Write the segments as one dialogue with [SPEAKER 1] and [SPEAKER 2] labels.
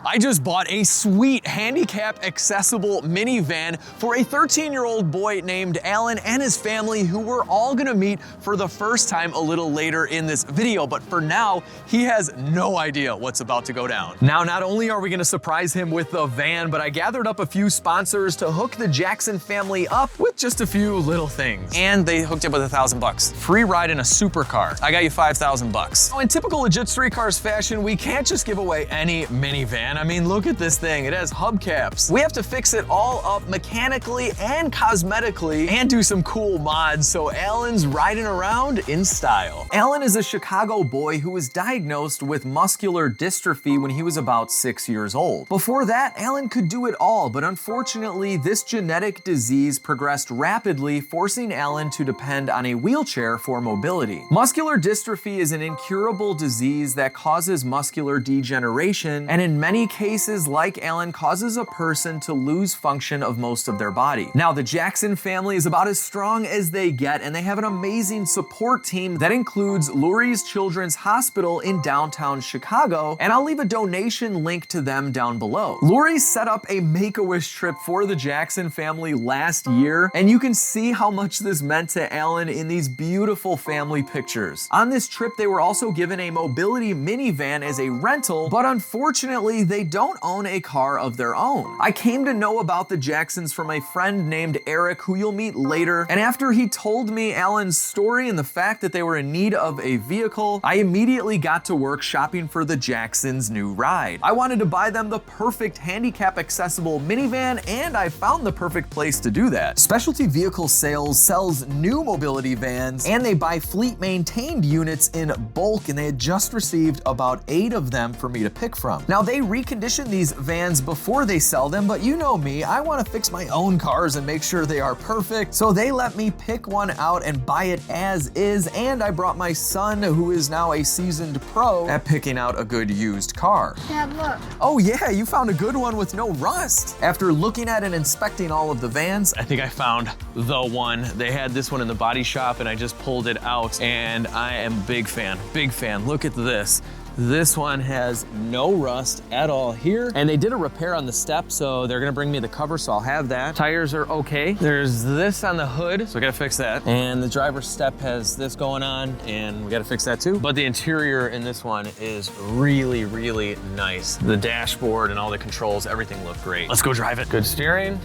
[SPEAKER 1] I just bought a sweet handicap accessible minivan for a 13-year-old boy named Alan and his family, who we're all gonna meet for the first time a little later in this video. But for now, he has no idea what's about to go down. Now, not only are we gonna surprise him with the van, but I gathered up a few sponsors to hook the Jackson family up with just a few little things. And they hooked up with $1,000. Free ride in a supercar. I got you $5,000. Now, in typical LegitStreetCars fashion, we can't just give away any minivan. I mean, look at this thing. It has hubcaps. We have to fix it all up mechanically and cosmetically and do some cool mods, so Alan's riding around in style. Alan is a Chicago boy who was diagnosed with muscular dystrophy when he was about 6 years old. Before that, Alan could do it all, but unfortunately, this genetic disease progressed rapidly, forcing Alan to depend on a wheelchair for mobility. Muscular dystrophy is an incurable disease that causes muscular degeneration, and in many cases, like Alan, causes a person to lose function of most of their body. Now, the Jackson family is about as strong as they get, and they have an amazing support team that includes Lurie's Children's Hospital in downtown Chicago, and I'll leave a donation link to them down below. Lurie set up a Make-A-Wish trip for the Jackson family last year, and you can see how much this meant to Alan in these beautiful family pictures. On this trip, they were also given a mobility minivan as a rental, but unfortunately, they don't own a car of their own. I came to know about the Jacksons from a friend named Eric, who you'll meet later, and after he told me Alan's story and the fact that they were in need of a vehicle, I immediately got to work shopping for the Jacksons' new ride. I wanted to buy them the perfect handicap accessible minivan, and I found the perfect place to do that. Specialty Vehicle Sales sells new mobility vans, and they buy fleet maintained units in bulk, and they had just received about 8 of them for me to pick from. Now, they recondition these vans before they sell them, but you know me, I want to fix my own cars and make sure they are perfect, so they let me pick one out and buy it as is, and I brought my son, who is now a seasoned pro at picking out a good used car.
[SPEAKER 2] Dad, look.
[SPEAKER 1] Oh yeah, you found a good one with no rust. After looking at and inspecting all of the vans, I think I found the one. They had this one in the body shop and I just pulled it out, and I am a big fan, big fan. Look at this. This one has no rust at all here. And they did a repair on the step, so they're gonna bring me the cover, so I'll have that. Tires are okay. There's this on the hood, so we gotta fix that. And the driver's step has this going on, and we gotta fix that too. But the interior in this one is really, really nice. The dashboard and all the controls, everything looked great. Let's go drive it. Good steering.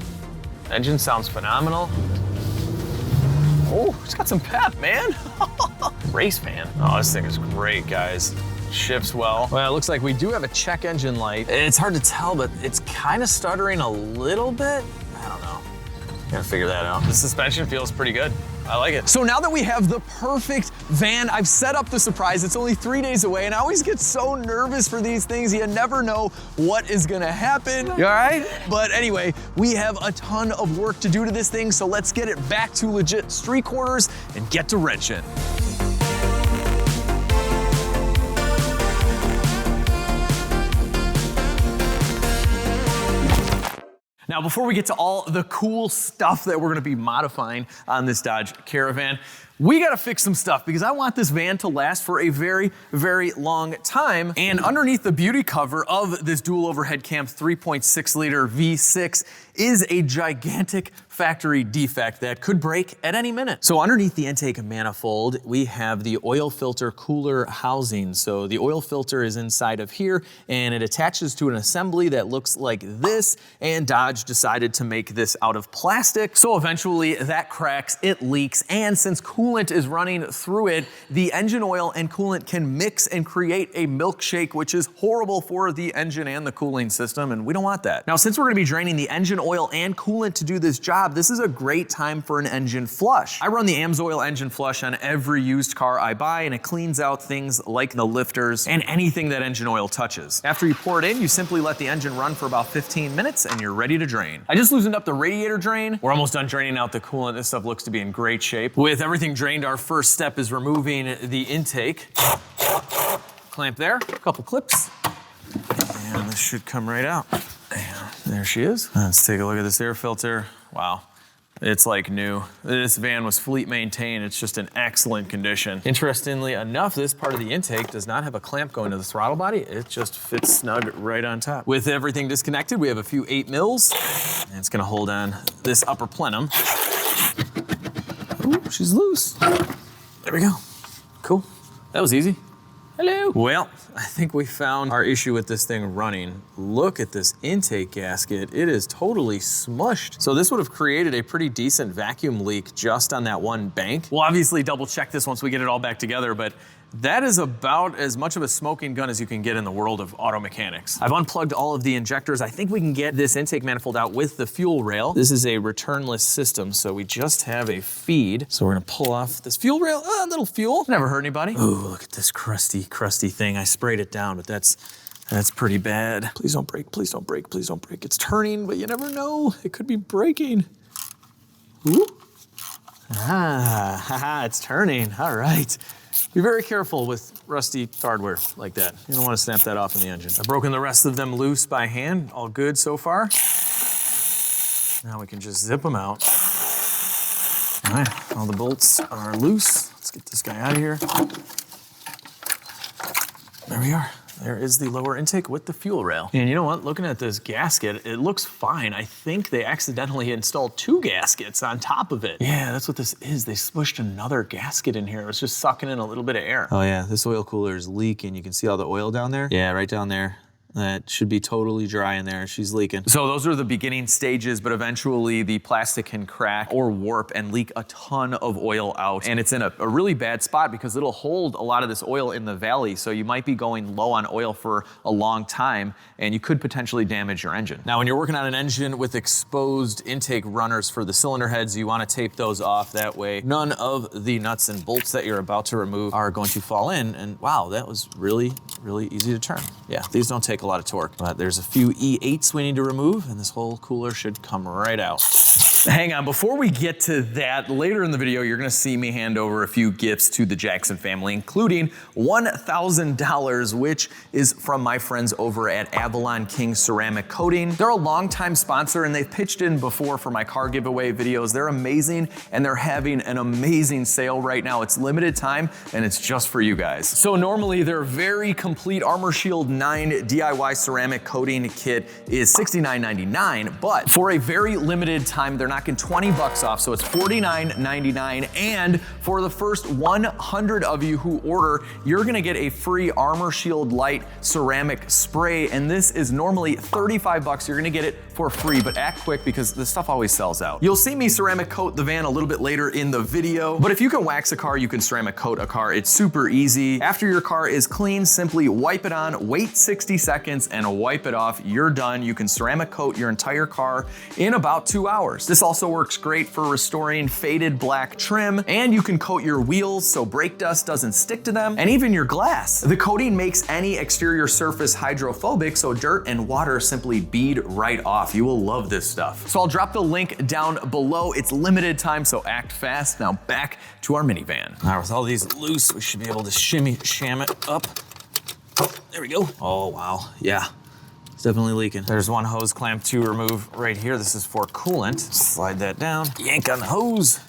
[SPEAKER 1] Engine sounds phenomenal. Oh, it's got some pep, man. Race fan. Oh, this thing is great, guys. Shifts well. Well, it looks like we do have a check engine light. It's hard to tell, but it's kind of stuttering a little bit. I don't know. Gotta figure that out. The suspension feels pretty good. I like it. So now that we have the perfect van, I've set up the surprise. It's only 3 days away, and I always get so nervous for these things. You never know what is gonna happen. You all right? But anyway, we have a ton of work to do to this thing, so let's get it back to legit street corners and get to wrenching. Now, before we get to all the cool stuff that we're gonna be modifying on this Dodge Caravan, we gotta fix some stuff because I want this van to last for a very, very long time. And underneath the beauty cover of this dual overhead cam 3.6 liter V6 is a gigantic factory defect that could break at any minute. So underneath the intake manifold, we have the oil filter cooler housing. So the oil filter is inside of here, and it attaches to an assembly that looks like this, and Dodge decided to make this out of plastic. So eventually that cracks, it leaks, and since coolant is running through it, the engine oil and coolant can mix and create a milkshake, which is horrible for the engine and the cooling system, and we don't want that. Now, since we're gonna be draining the engine oil and coolant to do this job, this is a great time for an engine flush. I run the AMSOIL engine flush on every used car I buy, and it cleans out things like the lifters and anything that engine oil touches. After you pour it in, you simply let the engine run for about 15 minutes and you're ready to drain. I just loosened up the radiator drain. We're almost done draining out the coolant. This stuff looks to be in great shape. With everything drained, our first step is removing the intake. Clamp there, a couple clips, and this should come right out. There she is. Let's take a look at this air filter. Wow. It's like new. This van was fleet maintained. It's just in excellent condition. Interestingly enough, this part of the intake does not have a clamp going to the throttle body. It just fits snug right on top. With everything disconnected, we have a few 8 mils, and it's gonna hold on this upper plenum. Ooh, she's loose. There we go. Cool. That was easy. Hello. Well, I think we found our issue with this thing running. Look at this intake gasket. It is totally smushed. So this would have created a pretty decent vacuum leak just on that one bank. We'll obviously double check this once we get it all back together, but that is about as much of a smoking gun as you can get in the world of auto mechanics. I've unplugged all of the injectors. I think we can get this intake manifold out with the fuel rail. This is a returnless system, so we just have a feed. So we're gonna pull off this fuel rail. A little fuel, never hurt anybody. Ooh, look at this crusty thing. I sprayed it down, but that's pretty bad. Please don't break, please don't break, please don't break. It's turning, but you never know. It could be breaking. Ooh. Haha, it's turning, all right. Be very careful with rusty hardware like that. You don't want to snap that off in the engine. I've broken the rest of them loose by hand. All good so far. Now we can just zip them out. All right, all the bolts are loose. Let's get this guy out of here. There we are. There is the lower intake with the fuel rail. And you know what? Looking at this gasket, it looks fine. I think they accidentally installed 2 gaskets on top of it. Yeah, that's what this is. They smushed another gasket in here. It was just sucking in a little bit of air. Oh yeah, this oil cooler is leaking. You can see all the oil down there. Yeah, right down there. That should be totally dry in there. She's leaking. So those are the beginning stages, but eventually the plastic can crack or warp and leak a ton of oil out. And it's in a really bad spot because it'll hold a lot of this oil in the valley. So you might be going low on oil for a long time and you could potentially damage your engine. Now, when you're working on an engine with exposed intake runners for the cylinder heads, you want to tape those off. That way, none of the nuts and bolts that you're about to remove are going to fall in. And wow, that was really easy to turn. Yeah, these don't take a lot of torque, but there's a few E8s we need to remove and this whole cooler should come right out. Hang on, before we get to that, later in the video, you're gonna see me hand over a few gifts to the Jackson family, including $1,000, which is from my friends over at Avalon King Ceramic Coating. They're a longtime sponsor and they've pitched in before for my car giveaway videos. They're amazing and they're having an amazing sale right now. It's limited time and it's just for you guys. So normally their very complete Armor Shield 9 DIY ceramic coating kit is $69.99, but for a very limited time, they're knocking 20 bucks off, so it's $49.99. And for the first 100 of you who order, you're gonna get a free Armor Shield Lite ceramic spray, and this is normally 35 bucks. You're gonna get it for free, but act quick because this stuff always sells out. You'll see me ceramic coat the van a little bit later in the video, but if you can wax a car, you can ceramic coat a car. It's super easy. After your car is clean, simply wipe it on, wait 60 seconds, and wipe it off. You're done. You can ceramic coat your entire car in about 2 hours. This also works great for restoring faded black trim, and you can coat your wheels so brake dust doesn't stick to them, and even your glass. The coating makes any exterior surface hydrophobic, so dirt and water simply bead right off. You will love this stuff. So I'll drop the link down below. It's limited time, so act fast. Now back to our minivan. All right, with all these loose, we should be able to sham it up. There we go. Oh, wow. Yeah. It's definitely leaking. There's one hose clamp to remove right here. This is for coolant. Slide that down, yank on the hose,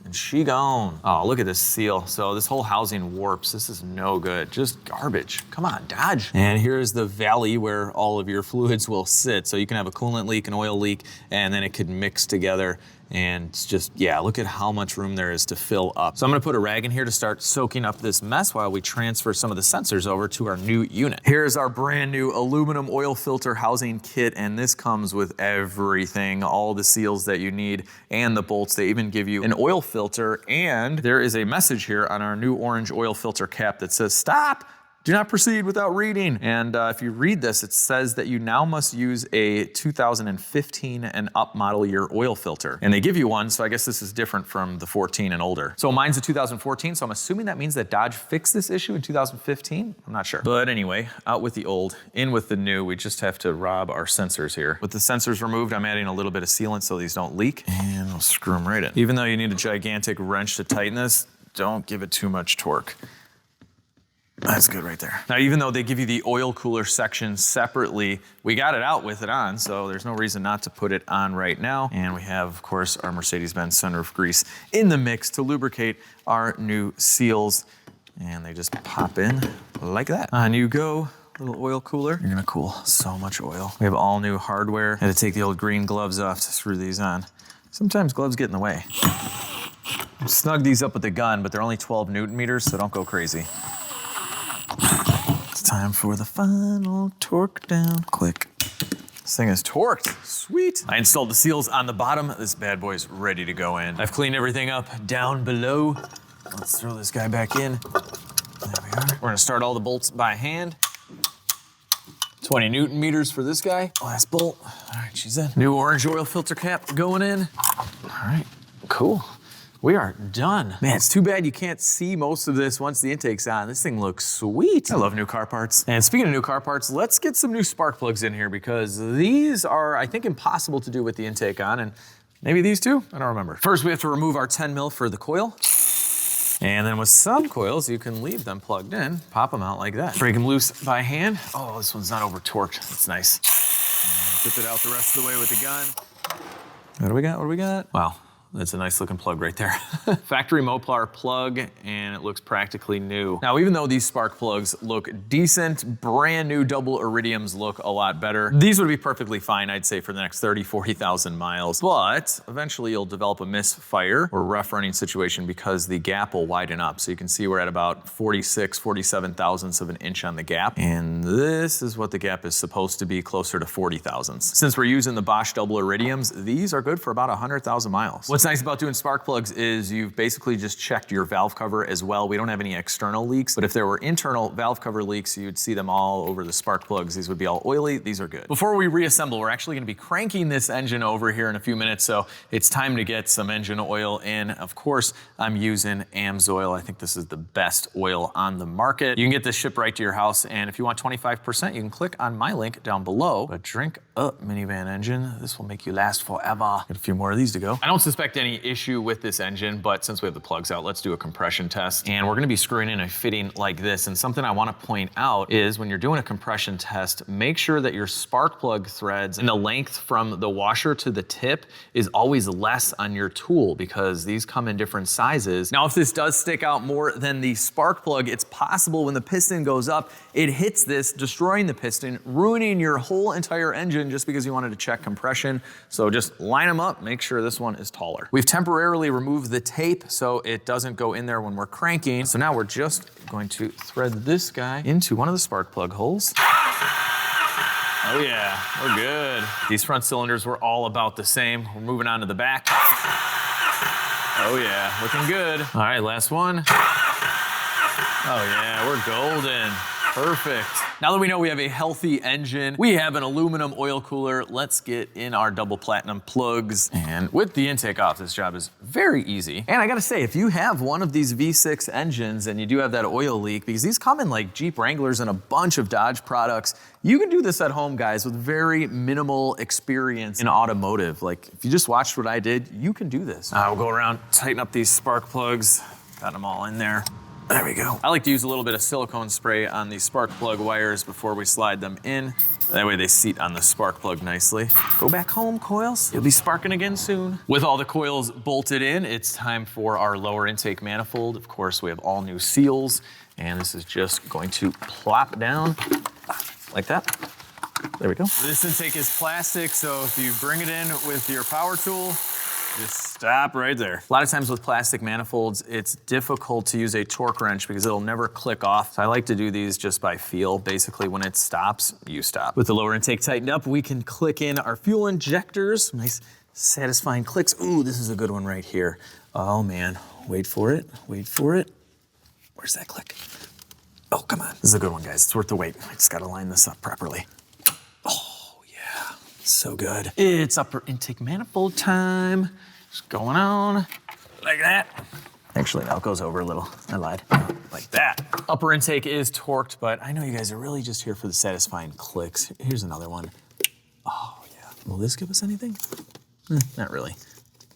[SPEAKER 1] and she gone. Oh, look at this seal. So this whole housing warps. This is no good, just garbage. Come on, Dodge. And here's the valley where all of your fluids will sit. So you can have a coolant leak, an oil leak, and then it could mix together. And it's just, yeah, look at how much room there is to fill up. So I'm gonna put a rag in here to start soaking up this mess while we transfer some of the sensors over to our new unit. Here's our brand new aluminum oil filter housing kit, and this comes with everything, all the seals that you need and the bolts. They even give you an oil filter, and there is a message here on our new orange oil filter cap that says, "Stop! Do not proceed without reading." And if you read this, it says that you now must use a 2015 and up model year oil filter. And they give you one, so I guess this is different from the 14 and older. So mine's a 2014, so I'm assuming that means that Dodge fixed this issue in 2015? I'm not sure. But anyway, out with the old, in with the new. We just have to rob our sensors here. With the sensors removed, I'm adding a little bit of sealant so these don't leak, and we'll screw them right in. Even though you need a gigantic wrench to tighten this, don't give it too much torque. That's good right there. Now, even though they give you the oil cooler section separately, we got it out with it on, so there's no reason not to put it on right now. And we have, of course, our Mercedes-Benz sunroof grease in the mix to lubricate our new seals. And they just pop in like that. On you go, little oil cooler. You're gonna cool so much oil. We have all new hardware. Had to take the old green gloves off to screw these on. Sometimes gloves get in the way. Snug these up with the gun, but they're only 12 Newton meters, so don't go crazy. It's time for the final torque down. Click. This thing is torqued. Sweet. I installed the seals on the bottom. This bad boy's ready to go in. I've cleaned everything up down below. Let's throw this guy back in. There we are. We're gonna start all the bolts by hand. 20 Newton meters for this guy. Last bolt. All right, she's in. New orange oil filter cap going in. All right, cool. We are done. Man, it's too bad you can't see most of this once the intake's on. This thing looks sweet. I love new car parts. And speaking of new car parts, let's get some new spark plugs in here because these are, I think, impossible to do with the intake on, and maybe these too? I don't remember. First, we have to remove our 10 mil for the coil. And then with some coils, you can leave them plugged in, pop them out like that. Break them loose by hand. Oh, this one's not over torqued. That's nice. Flip it out the rest of the way with the gun. What do we got? What do we got? Wow. That's a nice looking plug right there. Factory Moplar plug, and it looks practically new. Now, even though these spark plugs look decent, brand new double iridiums look a lot better. These would be perfectly fine, I'd say, for the next 30, 40,000 miles. But eventually you'll develop a misfire or rough running situation because the gap will widen up. So you can see we're at about 46, 47 thousandths of an inch on the gap. And this is what the gap is supposed to be, closer to 40 thousandths. Since we're using the Bosch double iridiums, these are good for about 100,000 miles. What's nice about doing spark plugs is you've basically just checked your valve cover as well. We don't have any external leaks, but if there were internal valve cover leaks, you'd see them all over the spark plugs. These would be all oily. These are good. Before we reassemble, we're actually gonna be cranking this engine over here in a few minutes, so it's time to get some engine oil in. Of course, I'm using AMSOIL. I think this is the best oil on the market. You can get this shipped right to your house, and if you want 25%, you can click on my link down below. But drink up, minivan engine. This will make you last forever. Got a few more of these to go. I don't suspect any issue with this engine, but since we have the plugs out, let's do a compression test. And we're gonna be screwing in a fitting like this. And something I wanna point out is when you're doing a compression test, make sure that your spark plug threads and the length from the washer to the tip is always less on your tool because these come in different sizes. Now, if this does stick out more than the spark plug, it's possible when the piston goes up, it hits this, destroying the piston, ruining your whole entire engine just because you wanted to check compression. So just line them up, make sure this one is taller. We've temporarily removed the tape so it doesn't go in there when we're cranking. So now we're just going to thread this guy into one of the spark plug holes. Oh yeah, we're good. These front cylinders were all about the same. We're moving on to the back. Oh yeah, looking good. All right, last one. Oh yeah, we're golden. Perfect. Now that we know we have a healthy engine, we have an aluminum oil cooler. Let's get in our double platinum plugs. And with the intake off, this job is very easy. And I gotta say, if you have one of these V6 engines and you do have that oil leak, because these come in like Jeep Wranglers and a bunch of Dodge products, you can do this at home, guys, with very minimal experience in automotive. Like, if you just watched what I did, you can do this. We'll go around, tighten up these spark plugs. Got them all in there. There we go. I like to use a little bit of silicone spray on these spark plug wires before we slide them in. That way they seat on the spark plug nicely. Go back home, coils. You'll be sparking again soon. With all the coils bolted in, it's time for our lower intake manifold. Of course, we have all new seals, and this is just going to plop down like that. There we go. This intake is plastic, so if you bring it in with your power tool, just stop right there. A lot of times with plastic manifolds, it's difficult to use a torque wrench because it'll never click off. So I like to do these just by feel. Basically, when it stops, you stop. With the lower intake tightened up, we can click in our fuel injectors. Nice, satisfying clicks. Ooh, this is a good one right here. Oh man, wait for it, wait for it. Where's that click? Oh, come on. This is a good one, guys. It's worth the wait. I just gotta line this up properly. So good. It's upper intake manifold time. Just going on like that. Actually, now it goes over a little. I lied. Like that. Upper intake is torqued, but I know you guys are really just here for the satisfying clicks. Here's another one. Oh, yeah. Will this give us anything? Not really.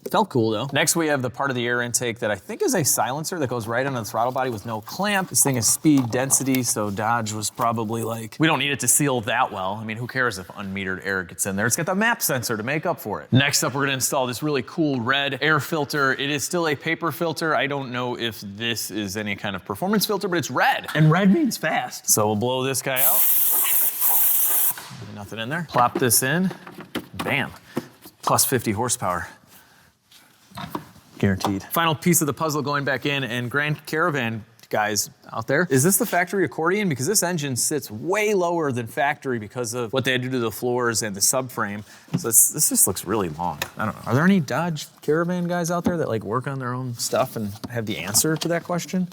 [SPEAKER 1] Felt cool though. Next we have the part of the air intake that I think is a silencer that goes right under the throttle body with no clamp. This thing is speed density, so Dodge was probably like, we don't need it to seal that well. I mean, who cares if unmetered air gets in there? It's got the map sensor to make up for it. Next up, we're gonna install this really cool red air filter. It is still a paper filter. I don't know if this is any kind of performance filter, but it's red, and red means fast. So we'll blow this guy out. Nothing in there. Plop this in, bam, plus 50 horsepower. Guaranteed. Final piece of the puzzle going back in, and Grand Caravan guys out there, is this the factory accordion? Because this engine sits way lower than factory because of what they had to do to the floors and the subframe. So this just looks really long. I don't know. Are there any Dodge Caravan guys out there that like work on their own stuff and have the answer to that question?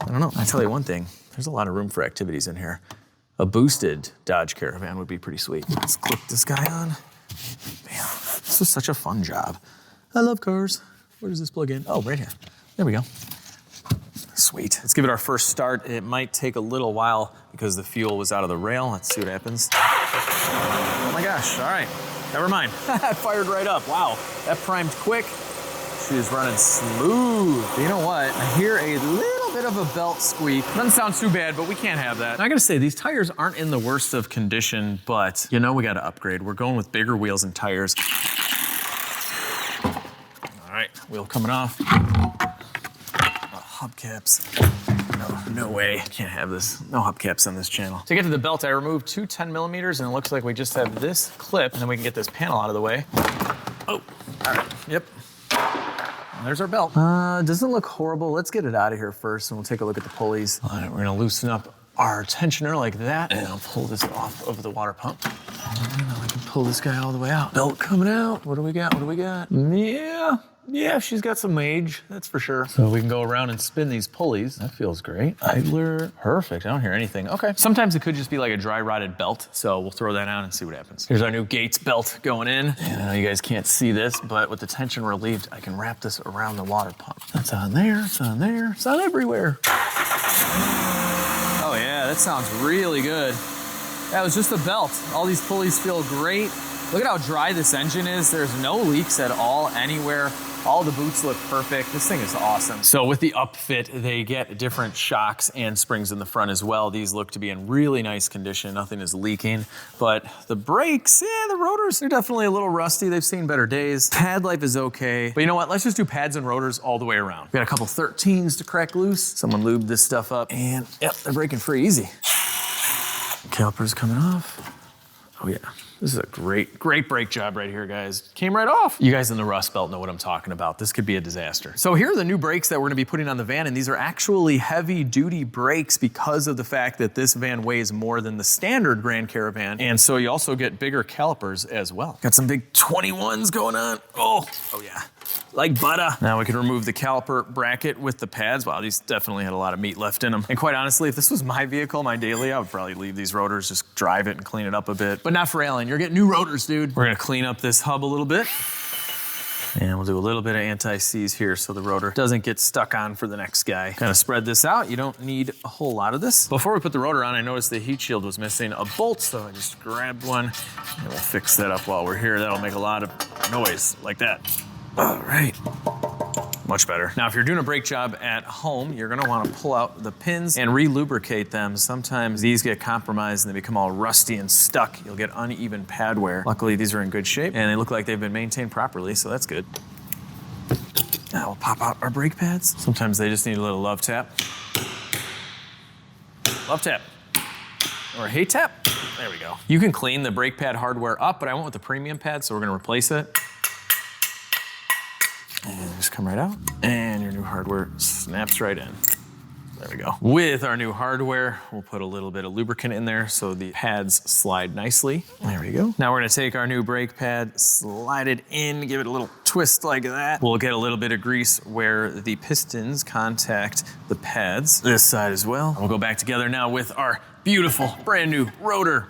[SPEAKER 1] I don't know. I tell you one thing, there's a lot of room for activities in here. A boosted Dodge Caravan would be pretty sweet. Let's click this guy on. Man, this was such a fun job. I love cars. Where does this plug in? Oh, right here. There we go. Sweet. Let's give it our first start. It might take a little while because the fuel was out of the rail. Let's see what happens. Oh my gosh, all right. Never mind. It fired right up. Wow, that primed quick. She is running smooth. But you know what? I hear a little bit of a belt squeak. Doesn't sound too bad, but we can't have that. I gotta say, these tires aren't in the worst of condition, but you know we gotta upgrade. We're going with bigger wheels and tires. All right, wheel coming off. Hubcaps. No way. Can't have this. No hubcaps on this channel. To get to the belt, I removed two 10 millimeters, and it looks like we just have this clip, and then we can get this panel out of the way. Oh, all right. Yep. And there's our belt. Doesn't look horrible. Let's get it out of here first, and we'll take a look at the pulleys. All right, we're gonna loosen up our tensioner like that, and I'll pull this off of the water pump. And I can pull this guy all the way out. Belt coming out. What do we got? What do we got? Yeah, she's got some age, that's for sure. So we can go around and spin these pulleys. That feels great. Idler, perfect. I don't hear anything. Okay. Sometimes it could just be like a dry rotted belt, so we'll throw that on and see what happens. Here's our new Gates belt going in. And I know you guys can't see this, but with the tension relieved, I can wrap this around the water pump. That's on there, it's on there, it's on everywhere. Oh yeah, that sounds really good. That was just the belt. All these pulleys feel great. Look at how dry this engine is. There's no leaks at all anywhere. All the boots look perfect. This thing is awesome. So with the upfit, they get different shocks and springs in the front as well. These look to be in really nice condition. Nothing is leaking, but the brakes, the rotors, they're definitely a little rusty. They've seen better days. Pad life is okay, but you know what? Let's just do pads and rotors all the way around. We got a couple 13s to crack loose. Someone lubed this stuff up, and yep, they're breaking free easy. Calipers coming off. Oh yeah. This is a great brake job right here, guys. Came right off. You guys in the Rust Belt know what I'm talking about. This could be a disaster. So here are the new brakes that we're gonna be putting on the van, and these are actually heavy duty brakes because of the fact that this van weighs more than the standard Grand Caravan. And so you also get bigger calipers as well. Got some big 21s going on. Oh yeah. Like butter. Now we can remove the caliper bracket with the pads. Wow, these definitely had a lot of meat left in them. And quite honestly, if this was my vehicle, my daily, I would probably leave these rotors, just drive it and clean it up a bit. But not for Alan, you're getting new rotors, dude. We're gonna clean up this hub a little bit. And we'll do a little bit of anti-seize here so the rotor doesn't get stuck on for the next guy. Kind of spread this out. You don't need a whole lot of this. Before we put the rotor on, I noticed the heat shield was missing a bolt, so I just grabbed one and we'll fix that up while we're here. That'll make a lot of noise like that. All right, much better. Now, if you're doing a brake job at home, you're gonna wanna pull out the pins and re-lubricate them. Sometimes these get compromised and they become all rusty and stuck. You'll get uneven pad wear. Luckily, these are in good shape and they look like they've been maintained properly, so that's good. Now we'll pop out our brake pads. Sometimes they just need a little love tap. Love tap. Or a hey tap. There we go. You can clean the brake pad hardware up, but I went with the premium pad, so we're gonna replace it. And just come right out, and your new hardware snaps right in. There we go. With our new hardware, we'll put a little bit of lubricant in there so the pads slide nicely. There we go. Now we're gonna take our new brake pad, slide it in, give it a little twist like that. We'll get a little bit of grease where the pistons contact the pads. This side as well. We'll go back together now with our beautiful brand new rotor.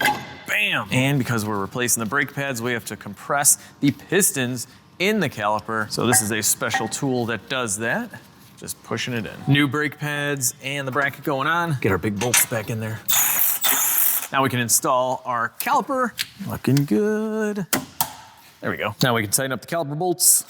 [SPEAKER 1] Bam! And because we're replacing the brake pads, we have to compress the pistons in the caliper. So this is a special tool that does that. Just pushing it in. New brake pads and the bracket going on. Get our big bolts back in there. Now we can install our caliper. Looking good. There we go. Now we can tighten up the caliper bolts.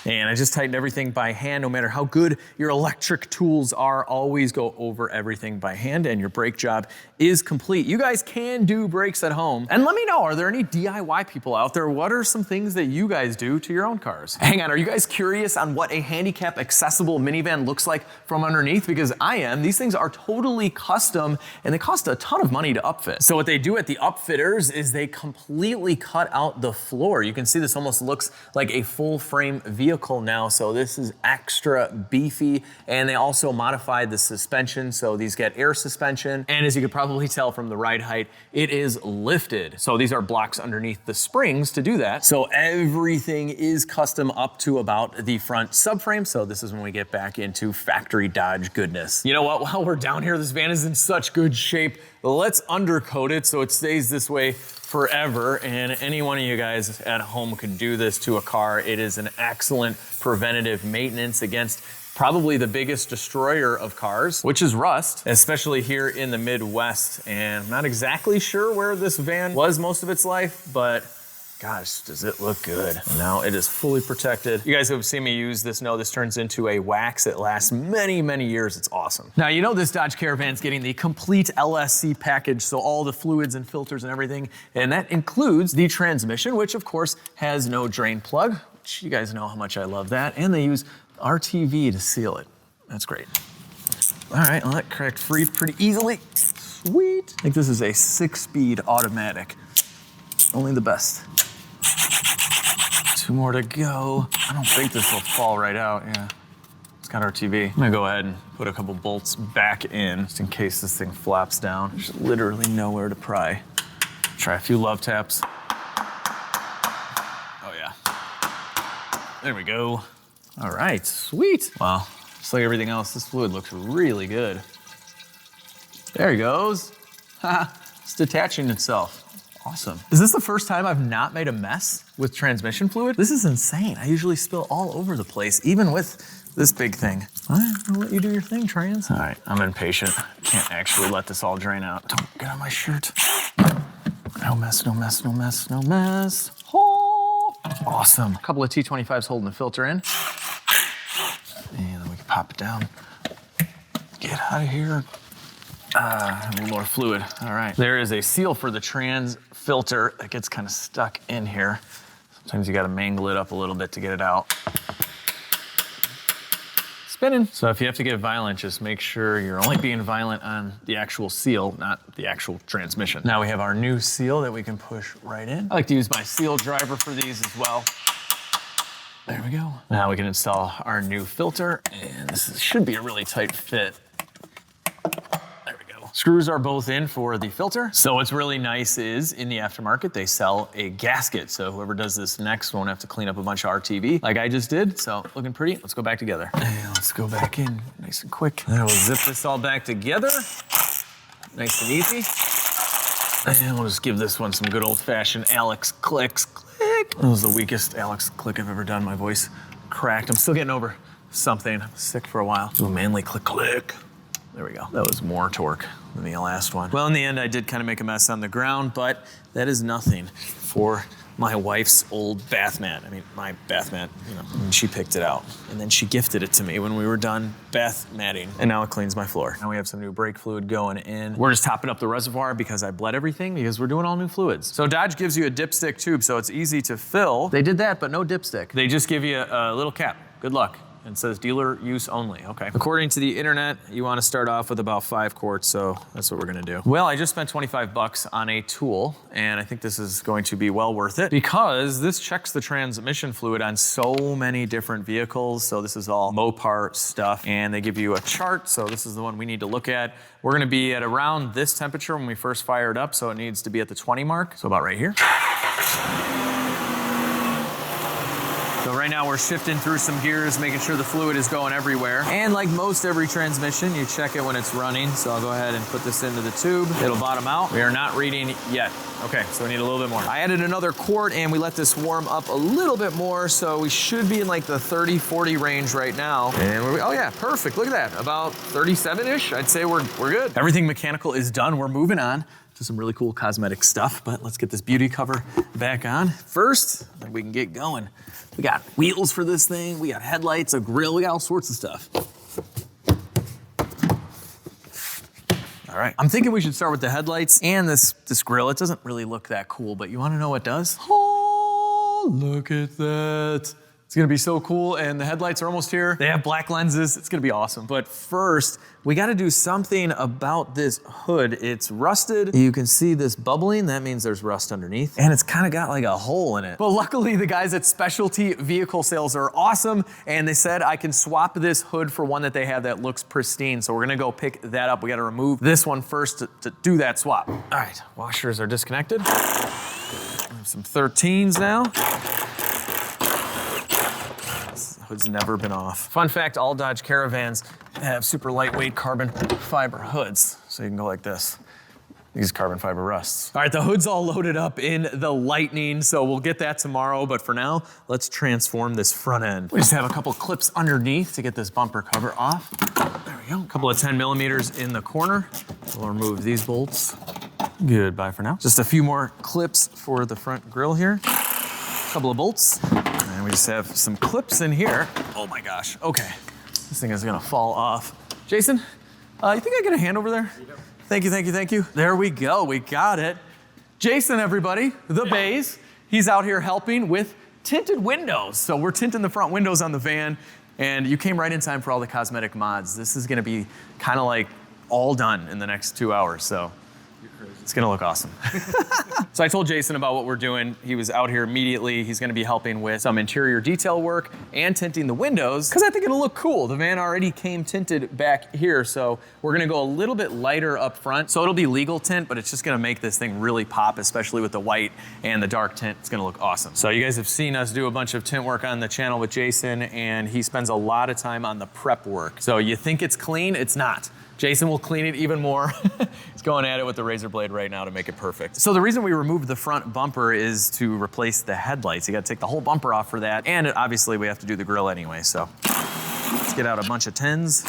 [SPEAKER 1] And I just tightened everything by hand. No matter how good your electric tools are, always go over everything by hand and your brake job is complete. You guys can do brakes at home. And let me know, are there any DIY people out there? What are some things that you guys do to your own cars? Hang on, are you guys curious on what a handicap accessible minivan looks like from underneath? Because I am. These things are totally custom and they cost a ton of money to upfit. So what they do at the upfitters is they completely cut out the floor. You can see this almost looks like a full frame vehicle now. So this is extra beefy, and they also modified the suspension. So these get air suspension. And as you could probably tell from the ride height, it is lifted. So these are blocks underneath the springs to do that. So everything is custom up to about the front subframe. So this is when we get back into factory Dodge goodness. You know what? While we're down here, this van is in such good shape. Let's undercoat it so it stays this way forever. And any one of you guys at home can do this to a car. It is an excellent preventative maintenance against probably the biggest destroyer of cars, which is rust, especially here in the Midwest. And I'm not exactly sure where this van was most of its life, but gosh, does it look good. Now it is fully protected. You guys who have seen me use this know this turns into a wax that lasts many, many years. It's awesome. Now, you know this Dodge Caravan's getting the complete LSC package, so all the fluids and filters and everything, and that includes the transmission, which of course has no drain plug, which you guys know how much I love that, and they use RTV to seal it. That's great. All right, well, that cracked free pretty easily. Sweet. I think this is a 6-speed automatic. Only the best. 2 more to go. I don't think this will fall right out, yeah. It's got RTV. I'm gonna go ahead and put a couple bolts back in just in case this thing flops down. There's literally nowhere to pry. Try a few love taps. Oh yeah. There we go. All right, sweet. Wow, just like everything else, this fluid looks really good. There he goes. It's detaching itself. Awesome. Is this the first time I've not made a mess with transmission fluid? This is insane. I usually spill all over the place, even with this big thing. All right, I'll let you do your thing, Trans. All right, I'm impatient. I can't actually let this all drain out. Don't get on my shirt. No mess, no mess, no mess, no mess. Oh, awesome. A couple of T25s holding the filter in. And then we can pop it down. Get out of here. A little more fluid. All right. There is a seal for the trans filter that gets kind of stuck in here. Sometimes you got to mangle it up a little bit to get it out. Spinning. So if you have to get violent, just make sure you're only being violent on the actual seal, not the actual transmission. Now we have our new seal that we can push right in. I like to use my seal driver for these as well. There we go. Now we can install our new filter, and this should be a really tight fit. Screws are both in for the filter. So what's really nice is in the aftermarket, they sell a gasket. So whoever does this next won't have to clean up a bunch of RTV like I just did. So looking pretty, let's go back together. And let's go back in nice and quick. And we'll zip this all back together. Nice and easy. And we'll just give this one some good old fashioned Alex clicks, click. That was the weakest Alex click I've ever done. My voice cracked. I'm still getting over something. I was sick for a while. Do a manly click, click. There we go. That was more torque than the last one. Well, in the end, I did kind of make a mess on the ground, but that is nothing for my wife's old bath mat. I mean, my bath mat, you know, and she picked it out. And then she gifted it to me when we were done bath matting. And now it cleans my floor. Now we have some new brake fluid going in. We're just topping up the reservoir because I bled everything because we're doing all new fluids. So Dodge gives you a dipstick tube, so it's easy to fill. They did that, but no dipstick. They just give you a little cap. Good luck. It says dealer use only, okay. According to the internet, you wanna start off with about 5 quarts, so that's what we're gonna do. Well, I just spent 25 bucks on a tool, and I think this is going to be well worth it because this checks the transmission fluid on so many different vehicles. So this is all Mopar stuff, and they give you a chart, so this is the one we need to look at. We're gonna be at around this temperature when we first fire it up, so it needs to be at the 20 mark, so about right here. So right now we're shifting through some gears, making sure the fluid is going everywhere. And like most every transmission, you check it when it's running. So I'll go ahead and put this into the tube. It'll bottom out. We are not reading yet. Okay, so we need a little bit more. I added another quart and we let this warm up a little bit more. So we should be in like the 30, 40 range right now. And oh yeah, perfect. Look at that. About 37-ish. I'd say we're good. Everything mechanical is done. We're moving on to some really cool cosmetic stuff, but let's get this beauty cover back on first, then we can get going. We got wheels for this thing, we got headlights, a grill, we got all sorts of stuff. All right, I'm thinking we should start with the headlights and this grill. It doesn't really look that cool, but you wanna know what does? Oh, look at that. It's gonna be so cool, and the headlights are almost here. They have black lenses, it's gonna be awesome. But first, we gotta do something about this hood. It's rusted. You can see this bubbling, that means there's rust underneath. And it's kinda got like a hole in it. But luckily, the guys at Specialty Vehicle Sales are awesome, and they said I can swap this hood for one that they have that looks pristine. So we're gonna go pick that up. We gotta remove this one first to do that swap. All right, washers are disconnected. We have some 13s now. Hood's never been off. Fun fact, all Dodge Caravans have super lightweight carbon fiber hoods. So you can go like this. These carbon fiber rusts. All right, the hood's all loaded up in the Lightning, so we'll get that tomorrow, but for now, let's transform this front end. We just have a couple clips underneath to get this bumper cover off. There we go. A couple of 10 millimeters in the corner. We'll remove these bolts. Goodbye for now. Just a few more clips for the front grille here. A couple of bolts. And we just have some clips in here. Oh my gosh, okay. This thing is gonna fall off. Jason, you think I get a hand over there? Thank you, thank you, thank you. There we go, we got it. Jason, everybody, the Bays. He's out here helping with tinted windows. So we're tinting the front windows on the van, and you came right in time for all the cosmetic mods. This is gonna be kind of like all done in the next 2 hours, so. It's gonna look awesome. So I told Jason about what we're doing. He was out here immediately. He's gonna be helping with some interior detail work and tinting the windows, because I think it'll look cool. The van already came tinted back here, so we're gonna go a little bit lighter up front. So it'll be legal tint, but it's just gonna make this thing really pop, especially with the white and the dark tint. It's gonna look awesome. So you guys have seen us do a bunch of tint work on the channel with Jason, and he spends a lot of time on the prep work. So you think it's clean, it's not. Jason will clean it even more. He's going at it with the razor blade right now to make it perfect. So the reason we removed the front bumper is to replace the headlights. You gotta take the whole bumper off for that. And obviously we have to do the grille anyway, so. Let's get out a bunch of 10s.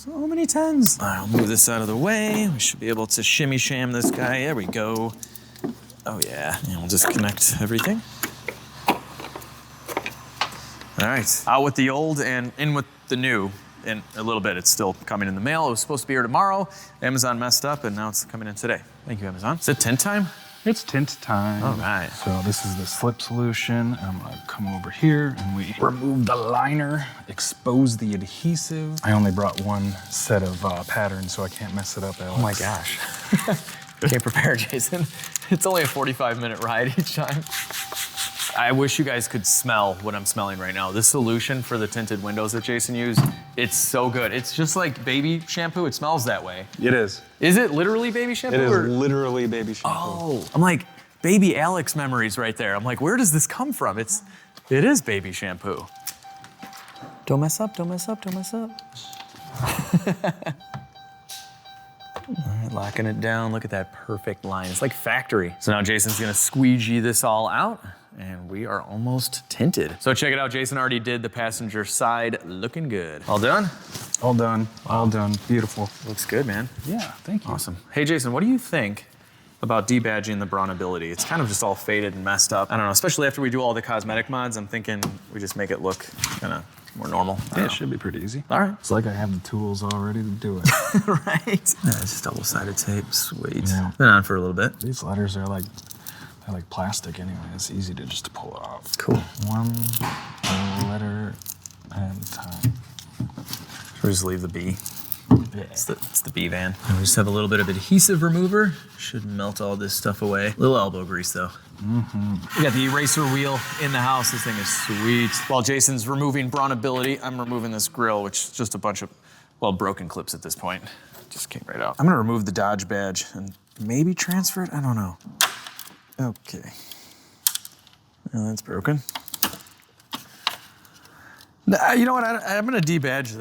[SPEAKER 1] So many 10s. I'll move this out of the way. We should be able to shimmy sham this guy. There we go. Oh yeah, and we'll just connect everything. All right, out with the old and in with the new. In a little bit, it's still coming in the mail. It was supposed to be here tomorrow. Amazon messed up, and now it's coming in today. Thank you, Amazon. Is it tint time?
[SPEAKER 2] It's tint time.
[SPEAKER 1] All right.
[SPEAKER 2] So this is the slip solution. I'm gonna come over here and we remove the liner, expose the adhesive. I only brought one set of patterns, so I can't mess it up, Alex.
[SPEAKER 1] Oh my gosh. Can't prepare, Jason. It's only a 45-minute ride each time. I wish you guys could smell what I'm smelling right now. This solution for the tinted windows that Jason used, it's so good. It's just like baby shampoo. It smells that way.
[SPEAKER 2] It is.
[SPEAKER 1] Is it literally baby shampoo?
[SPEAKER 2] It is literally baby shampoo.
[SPEAKER 1] Oh, I'm like, baby Alex memories right there. I'm like, where does this come from? It is baby shampoo. Don't mess up, don't mess up, don't mess up. All right, locking it down. Look at that perfect line. It's like factory. So now Jason's gonna squeegee this all out, and we are almost tinted. So check it out, Jason already did the passenger side, looking good. All done?
[SPEAKER 2] All done, all done, beautiful.
[SPEAKER 1] Looks good, man.
[SPEAKER 2] Yeah, thank you.
[SPEAKER 1] Awesome. Hey, Jason, what do you think about debadging the bronability? It's kind of just all faded and messed up. I don't know, especially after we do all the cosmetic mods, I'm thinking we just make it look kind of more normal.
[SPEAKER 2] Yeah, it should be pretty easy.
[SPEAKER 1] All right.
[SPEAKER 2] It's like I have the tools already to do it.
[SPEAKER 1] Right? Yeah, it's just double-sided tape, sweet.
[SPEAKER 2] Yeah.
[SPEAKER 1] Been on for a little bit.
[SPEAKER 2] These letters are like, they're like plastic anyway. It's easy to just pull it off.
[SPEAKER 1] Cool.
[SPEAKER 2] One letter at a time.
[SPEAKER 1] Should we just leave the B?
[SPEAKER 2] Yeah.
[SPEAKER 1] It's the B van. And we just have a little bit of adhesive remover. Should melt all this stuff away. Little elbow grease though.
[SPEAKER 2] Mm-hmm.
[SPEAKER 1] We got the eraser wheel in the house. This thing is sweet. While Jason's removing bronability, I'm removing this grill, which is just a bunch of, well, broken clips at this point. Just came right out. I'm gonna remove the Dodge badge and maybe transfer it, I don't know. Okay. Well, that's broken. You know what, I'm gonna debadge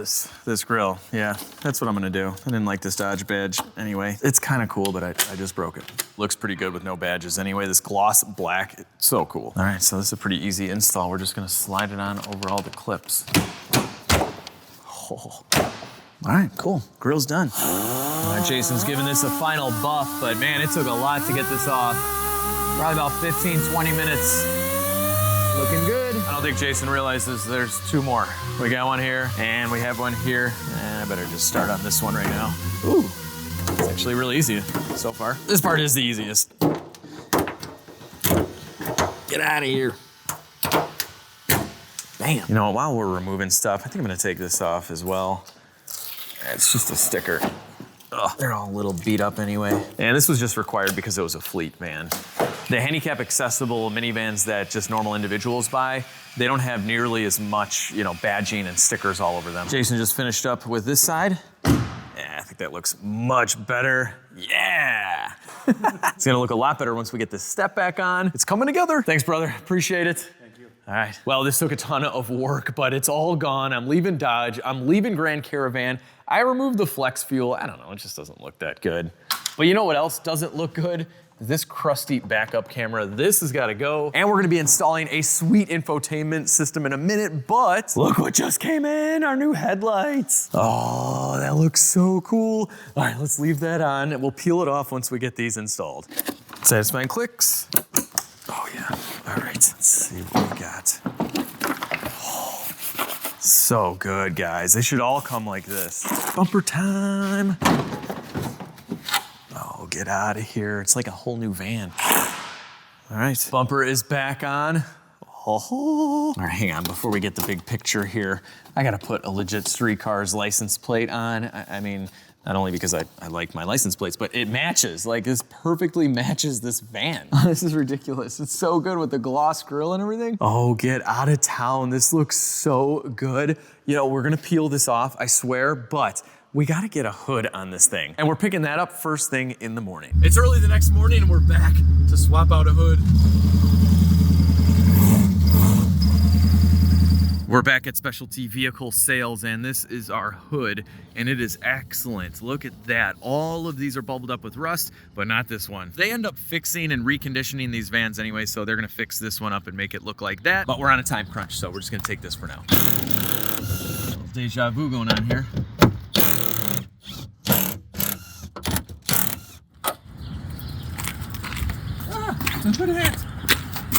[SPEAKER 1] this grill. Yeah, that's what I'm gonna do. I didn't like this Dodge badge anyway. It's kind of cool, but I just broke it. Looks pretty good with no badges anyway. This gloss black, it's so cool. All right, so this is a pretty easy install. We're just gonna slide it on over all the clips. Oh, All right, cool. Grill's done. All right, Jason's giving this a final buff, but man, it took a lot to get this off. Probably about 15, 20 minutes. Looking good. I don't think Jason realizes there's 2 more. We got one here, and we have one here. And I better just start on this one right now. Ooh, it's actually really easy so far. This part is the easiest. Get out of here. Bam. You know, while we're removing stuff, I think I'm gonna take this off as well. It's just a sticker. Ugh, they're all a little beat up anyway. And this was just required because it was a fleet van. The handicap accessible minivans that just normal individuals buy, they don't have nearly as much, you know, badging and stickers all over them. Jason just finished up with this side. Yeah, I think that looks much better. Yeah. It's gonna look a lot better once we get this step back on. It's coming together. Thanks, brother. Appreciate it. Thank you. All right. Well, this took a ton of work, but it's all gone. I'm leaving Dodge. I'm leaving Grand Caravan. I removed the flex fuel. I don't know, it just doesn't look that good. But you know what else doesn't look good? This crusty backup camera. This has got to go. And we're gonna be installing a sweet infotainment system in a minute, but look what just came in, our new headlights. Oh, that looks so cool. All right, let's leave that on and we'll peel it off once we get these installed. Satisfying clicks. Oh yeah, all right, let's see what we got. Oh, so good, guys. They should all come like this. Bumper time. Get out of here. It's like a whole new van. All right, bumper is back on. Oh. All right, hang on, before we get the big picture here, I gotta put a LegitStreetCars license plate on. I mean, not only because I like my license plates, but it matches. Like, this perfectly matches this van. This is ridiculous. It's so good with the gloss grill and everything. Oh, get out of town. This looks so good. You know, we're gonna peel this off, I swear, but we gotta get a hood on this thing. And we're picking that up first thing in the morning. It's early the next morning and we're back to swap out a hood. We're back at Specialty Vehicle Sales and this is our hood and it is excellent. Look at that. All of these are bubbled up with rust, but not this one. They end up fixing and reconditioning these vans anyway, so they're gonna fix this one up and make it look like that. But we're on a time crunch, so we're just gonna take this for now. A little deja vu going on here. Good hit.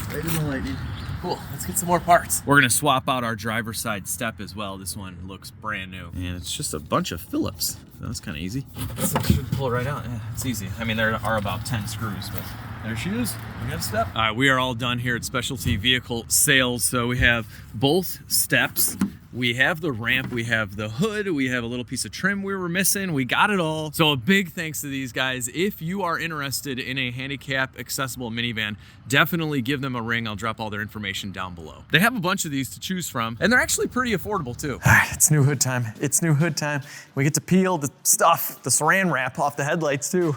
[SPEAKER 1] Right in the lightning. Cool, let's get some more parts. We're gonna swap out our driver's side step as well. This one looks brand new. And it's just a bunch of Phillips. So that's kind of easy. So we should pull it right out. Yeah, it's easy. I mean, there are about 10 screws, but there she is. We got a step. All right, we are all done here at Specialty Vehicle Sales. So we have both steps. We have the ramp, we have the hood, we have a little piece of trim we were missing. We got it all. So a big thanks to these guys. If you are interested in a handicap accessible minivan, definitely give them a ring. I'll drop all their information down below. They have a bunch of these to choose from, and they're actually pretty affordable too. All right, it's new hood time. It's new hood time. We get to peel the stuff, the saran wrap off the headlights too.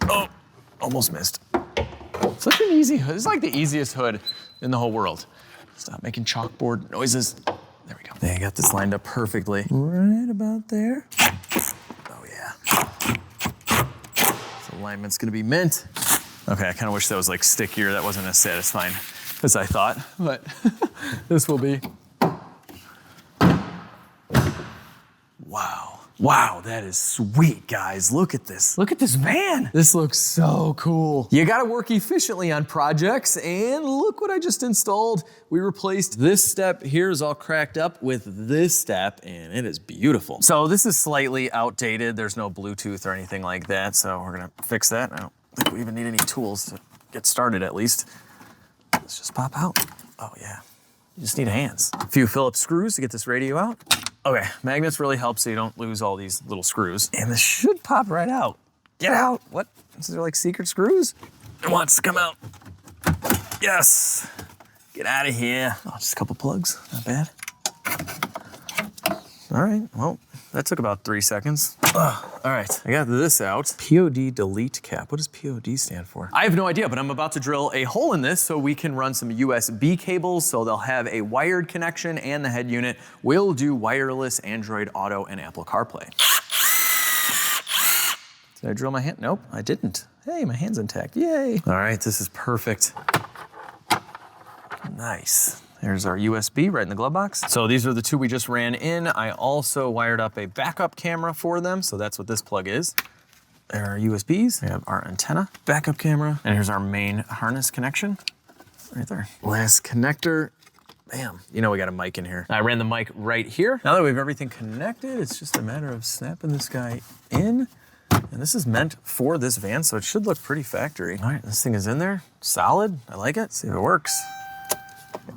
[SPEAKER 1] Oh, almost missed. Such an easy hood. It's like the easiest hood in the whole world. Stop making chalkboard noises. There we go. They got this lined up perfectly. Right about there. Oh yeah. So alignment's gonna be mint. Okay, I kind of wish that was like stickier. That wasn't as satisfying as I thought, but this will be. Wow. Wow, that is sweet, guys. Look at this. Look at this van. This looks so cool. You gotta work efficiently on projects, and look what I just installed. We replaced this step here is all cracked up with this step, and it is beautiful. So this is slightly outdated. There's no Bluetooth or anything like that, so we're gonna fix that. I don't think we even need any tools to get started, at least. Let's just pop out. Oh yeah, you just need hands. A few Phillips screws to get this radio out. Okay, magnets really help so you don't lose all these little screws. And this should pop right out. Get out. What? These are like secret screws? It wants to come out. Yes. Get out of here. Oh, just a couple plugs, not bad. All right, well, that took about 3 seconds. All right, I got this out. POD delete cap. What does POD stand for? I have no idea, but I'm about to drill a hole in this so we can run some USB cables so they'll have a wired connection and the head unit will do wireless Android Auto and Apple CarPlay. Did I drill my hand? Nope, I didn't. Hey, my hand's intact, yay. All right, this is perfect. Nice. There's our USB right in the glove box. So these are the two we just ran in. I also wired up a backup camera for them. So that's what this plug is. There are USBs. We have our antenna, backup camera, and here's our main harness connection right there. Last connector. Bam. You know we got a mic in here. I ran the mic right here. Now that we have everything connected, it's just a matter of snapping this guy in. And this is meant for this van, so it should look pretty factory. All right, this thing is in there. Solid. I like it. Let's see if it works.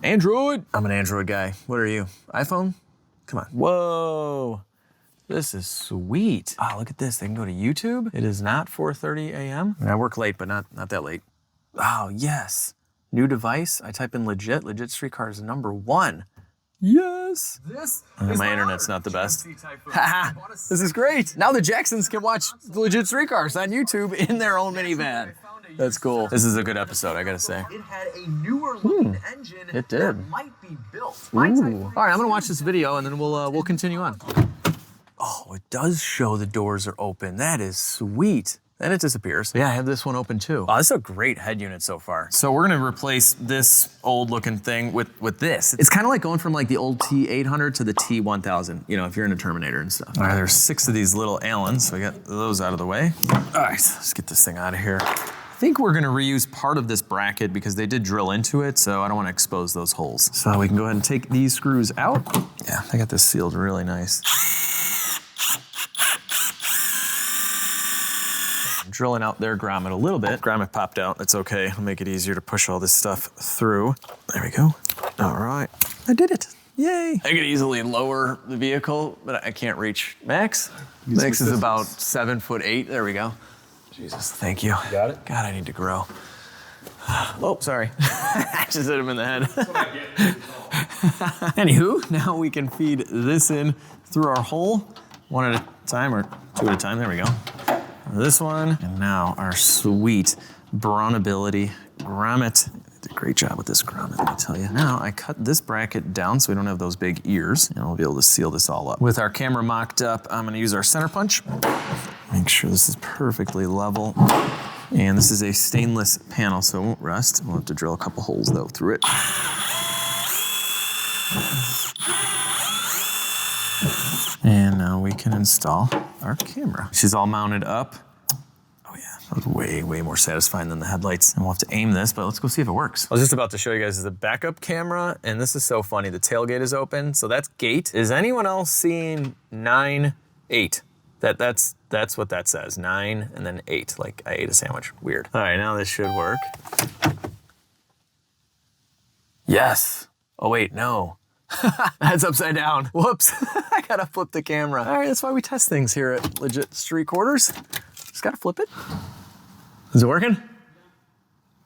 [SPEAKER 1] Android. I'm an Android guy. What are you? iPhone? Come on. Whoa. This is sweet. Oh, look at this. They can go to YouTube. It is not 4:30 a.m. I work late, but not that late. Oh, yes. New device. I type in legit. LegitStreetCars #1. Yes. This is my internet's not the best. Haha. This is great. Now the Jacksons can watch LegitStreetCars on YouTube in their own minivan. That's cool. This is a good episode, I gotta say.
[SPEAKER 3] It had a newer looking engine
[SPEAKER 1] it did.
[SPEAKER 3] that might be built.
[SPEAKER 1] Ooh. All right, I'm gonna watch this video and then we'll continue on. Oh, it does show the doors are open. That is sweet. Then it disappears. Yeah, I have this one open too. Oh, this is a great head unit so far. So we're gonna replace this old looking thing with this. It's kind of like going from like the old T800 to the T1000, you know, if you're in a Terminator and stuff. All right, there's 6 of these little Allens, so we got those out of the way. All right, let's get this thing out of here. I think we're gonna reuse part of this bracket because they did drill into it, so I don't wanna expose those holes. So we can go ahead and take these screws out. Yeah, I got this sealed really nice. Drilling out their grommet a little bit. Grommet popped out, that's okay. It'll make it easier to push all this stuff through. There we go. All right, I did it. Yay. I could easily lower the vehicle, but I can't reach Max. Max is about 7'8". There we go. Jesus, thank you.
[SPEAKER 2] You got it?
[SPEAKER 1] God, I need to grow. Oh, sorry. I just hit him in the head. That's what I get. Anywho, now we can feed this in through our hole, one at a time or 2 at a time. There we go. This one, and now our sweet Bronability grommet. Did a great job with this grommet, let me tell you. Now I cut this bracket down so we don't have those big ears, and we'll be able to seal this all up. With our camera mocked up, I'm gonna use our center punch. Make sure this is perfectly level. And this is a stainless panel, so it won't rust. We'll have to drill a couple holes though through it. And now we can install our camera. She's all mounted up. Oh yeah, that was way, way more satisfying than the headlights. And we'll have to aim this, but let's go see if it works. I was just about to show you guys the backup camera, and this is so funny. The tailgate is open, so that's gate. Is anyone else seeing 9, 8? That's what that says, 9 and then 8, like I ate a sandwich, weird. All right, now this should work. Yes. Oh wait, no. That's upside down. Whoops. I gotta flip the camera. All right, that's why we test things here at Legit Street Quarters. Just gotta flip it. Is it working? Can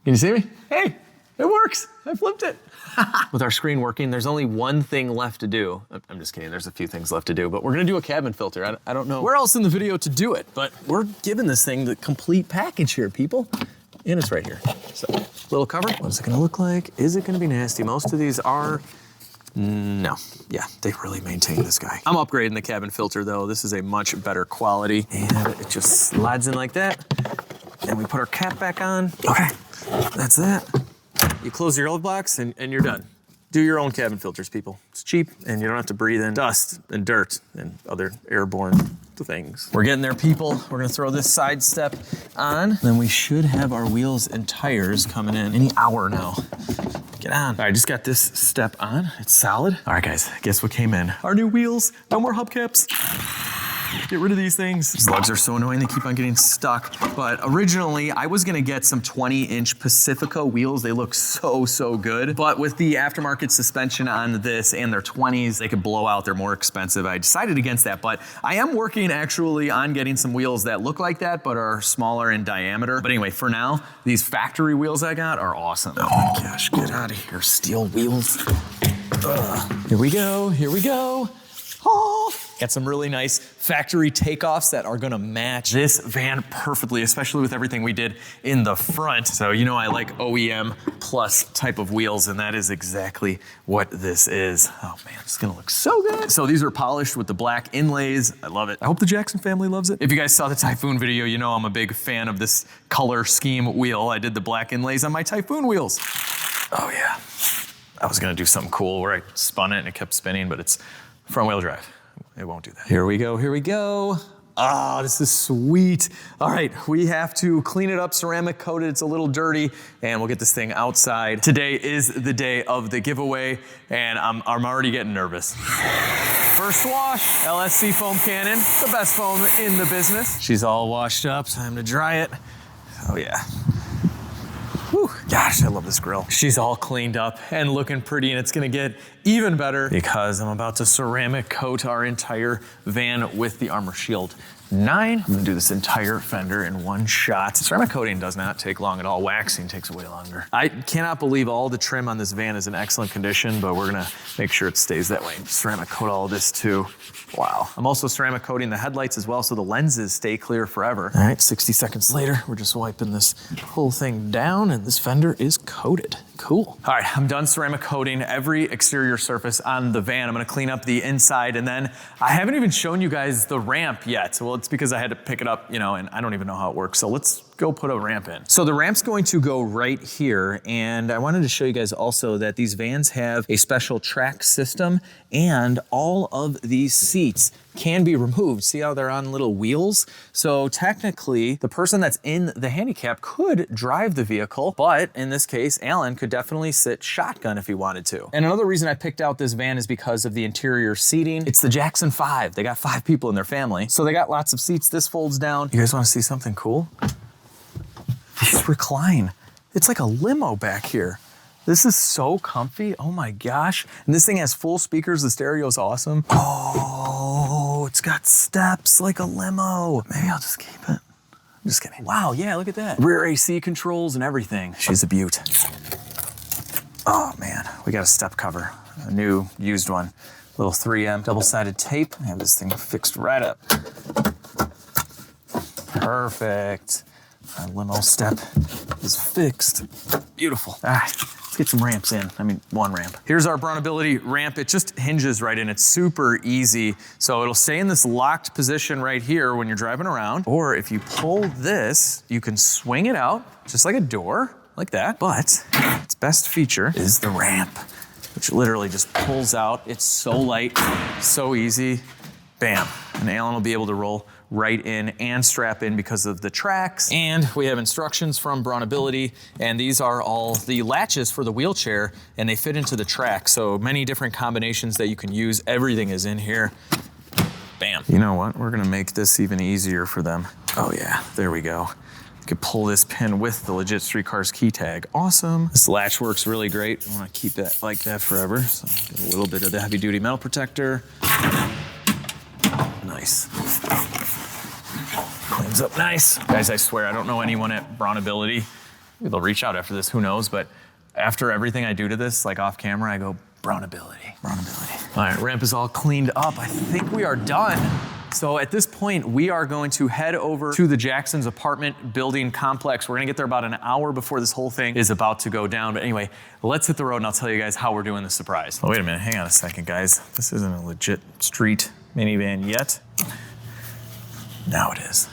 [SPEAKER 1] you see me? Hey, it works. I flipped it. With our screen working, there's only one thing left to do. I'm just kidding, there's a few things left to do, but we're gonna do a cabin filter. I don't know where else in the video to do it, but we're giving this thing the complete package here, people. And it's right here. So, little cover. What is it gonna look like? Is it gonna be nasty? Most of these are. No, yeah, they really maintain this guy. I'm upgrading the cabin filter though. This is a much better quality, and it just slides in like that. And we put our cap back on. Okay, that's that. You close your old box and you're done. Do your own cabin filters, people. It's cheap and you don't have to breathe in dust and dirt and other airborne things. We're getting there, people. We're gonna throw this side step on. Then we should have our wheels and tires coming in any hour now. Get on. All right, just got this step on. It's solid. All right, guys, guess what came in? Our new wheels. No more hubcaps. Get rid of these things. These lugs are so annoying, they keep on getting stuck. But originally, I was gonna get some 20-inch Pacifica wheels. They look so, so good. But with the aftermarket suspension on this and their 20s, they could blow out, they're more expensive. I decided against that, but I am working actually on getting some wheels that look like that, but are smaller in diameter. But anyway, for now, these factory wheels I got are awesome. Oh my gosh, get out of here, steel wheels. Ugh. Here we go, here we go. Oh. Got some really nice factory takeoffs that are gonna match this van perfectly, especially with everything we did in the front. So you know I like OEM plus type of wheels, and that is exactly what this is. Oh man, it's gonna look so good. So these are polished with the black inlays. I love it. I hope the Jackson family loves it. If you guys saw the Typhoon video, you know I'm a big fan of this color scheme wheel. I did the black inlays on my Typhoon wheels. Oh yeah. I was gonna do something cool where I spun it and it kept spinning, but it's front wheel drive. It won't do that. Here we go, here we go. Ah, this is sweet. All right, we have to clean it up, ceramic coat it. It's a little dirty, and we'll get this thing outside. Today is the day of the giveaway, and I'm already getting nervous. First wash, LSC foam cannon, the best foam in the business. She's all washed up, time to dry it. Oh yeah. Whew. Gosh, I love this grill. She's all cleaned up and looking pretty, and it's gonna get even better because I'm about to ceramic coat our entire van with the Armor Shield 9. I'm gonna do this entire fender in one shot. Ceramic coating does not take long at all. Waxing takes way longer. I cannot believe all the trim on this van is in excellent condition, but we're gonna make sure it stays that way. Ceramic coat all of this too. Wow. I'm also ceramic coating the headlights as well so the lenses stay clear forever. All right, 60 seconds later, we're just wiping this whole thing down and this fender is coated. Cool. All right, I'm done ceramic coating every exterior surface on the van. I'm gonna clean up the inside, and then I haven't even shown you guys the ramp yet. Well, it's because I had to pick it up, and I don't even know how it works. So let's go put a ramp in. So the ramp's going to go right here, and I wanted to show you guys also that these vans have a special track system, and all of these seats can be removed. See how they're on little wheels? So technically, the person that's in the handicap could drive the vehicle, but in this case, Alan could definitely sit shotgun if he wanted to. And another reason I picked out this van is because of the interior seating. It's the Jackson 5. They got 5 people in their family, so they got lots of seats. This folds down. You guys wanna see something cool? These recline. It's like a limo back here. This is so comfy, oh my gosh. And this thing has full speakers, the stereo's awesome. Oh, it's got steps like a limo. Maybe I'll just keep it. I'm just kidding. Wow, yeah, look at that. Rear AC controls and everything. She's a beaut. Oh man, we got a step cover, a new used one. Little 3M double-sided tape. I have this thing fixed right up. Perfect. Our limo step is fixed. Beautiful. All right, let's get some ramps in. I mean, one ramp. Here's our Brownability ramp. It just hinges right in. It's super easy. So it'll stay in this locked position right here when you're driving around. Or if you pull this, you can swing it out just like a door, like that. But its best feature is the ramp, which literally just pulls out. It's so light, so easy. Bam. And Alan will be able to roll right in and strap in because of the tracks. And we have instructions from Brownability, and these are all the latches for the wheelchair, and they fit into the track. So many different combinations that you can use. Everything is in here. Bam. You know what? We're gonna make this even easier for them. Oh yeah, there we go. You could pull this pin with the LegitStreetCars key tag. Awesome. This latch works really great. I wanna keep that like that forever. So get a little bit of the heavy duty metal protector. Nice. Cleans up nice. Guys, I swear, I don't know anyone at Brownability. Maybe they'll reach out after this, who knows, but after everything I do to this, like off camera, I go, Brownability, Brownability. All right, ramp is all cleaned up. I think we are done. So at this point, we are going to head over to the Jackson's apartment building complex. We're gonna get there about an hour before this whole thing is about to go down. But anyway, let's hit the road and I'll tell you guys how we're doing the surprise. Oh, wait a minute, hang on a second, guys. This isn't a legit street minivan yet. Now it is.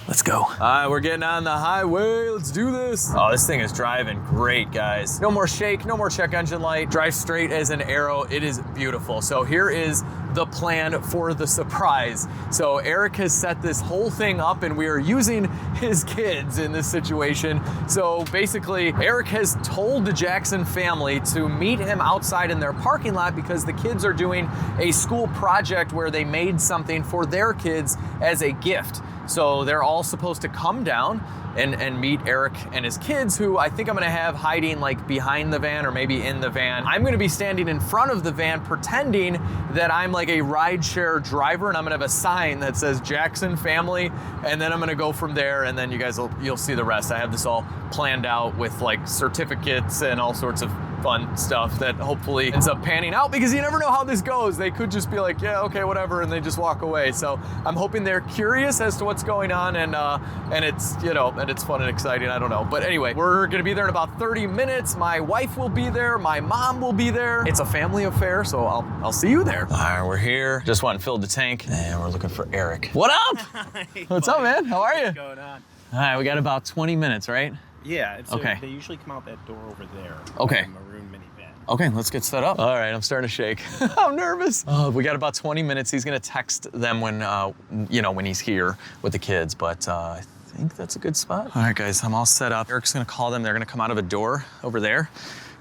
[SPEAKER 1] Let's go. All right, we're getting on the highway. Let's do this. Oh, this thing is driving great, guys. No more shake, no more check engine light. Drive straight as an arrow. It is beautiful. So here is the plan for the surprise. So Eric has set this whole thing up and we are using his kids in this situation. So basically, Eric has told the Jackson family to meet him outside in their parking lot because the kids are doing a school project where they made something for their kids as a gift. So they're all supposed to come down and meet Eric and his kids, who I think I'm gonna have hiding like behind the van or maybe in the van. I'm gonna be standing in front of the van pretending that I'm like a rideshare driver, and I'm gonna have a sign that says Jackson family, and then I'm gonna go from there, and then you guys you'll see the rest. I have this all planned out with like certificates and all sorts of fun stuff that hopefully ends up panning out, because you never know how this goes. They could just be like, yeah, okay, whatever, and they just walk away. So I'm hoping they're curious as to what's going on, and it's, you know, and it's fun and exciting. I don't know, but anyway, we're gonna be there in about 30 minutes. My wife will be there. My mom will be there. It's a family affair, so I'll see you there. All right, we're here. Just went and filled the tank, and we're looking for Eric. What up?
[SPEAKER 4] Hey,
[SPEAKER 1] what's up, man? How are you?
[SPEAKER 4] What's going on?
[SPEAKER 1] All right, we got about 20 minutes, right?
[SPEAKER 4] Yeah, it's
[SPEAKER 1] okay.
[SPEAKER 4] They usually come out that door over there.
[SPEAKER 1] Okay.
[SPEAKER 4] A maroon minivan.
[SPEAKER 1] Okay, let's get set up. All right, I'm starting to shake. I'm nervous. We got about 20 minutes. He's gonna text them when, when he's here with the kids, but I think that's a good spot. All right, guys, I'm all set up. Eric's gonna call them. They're gonna come out of a door over there.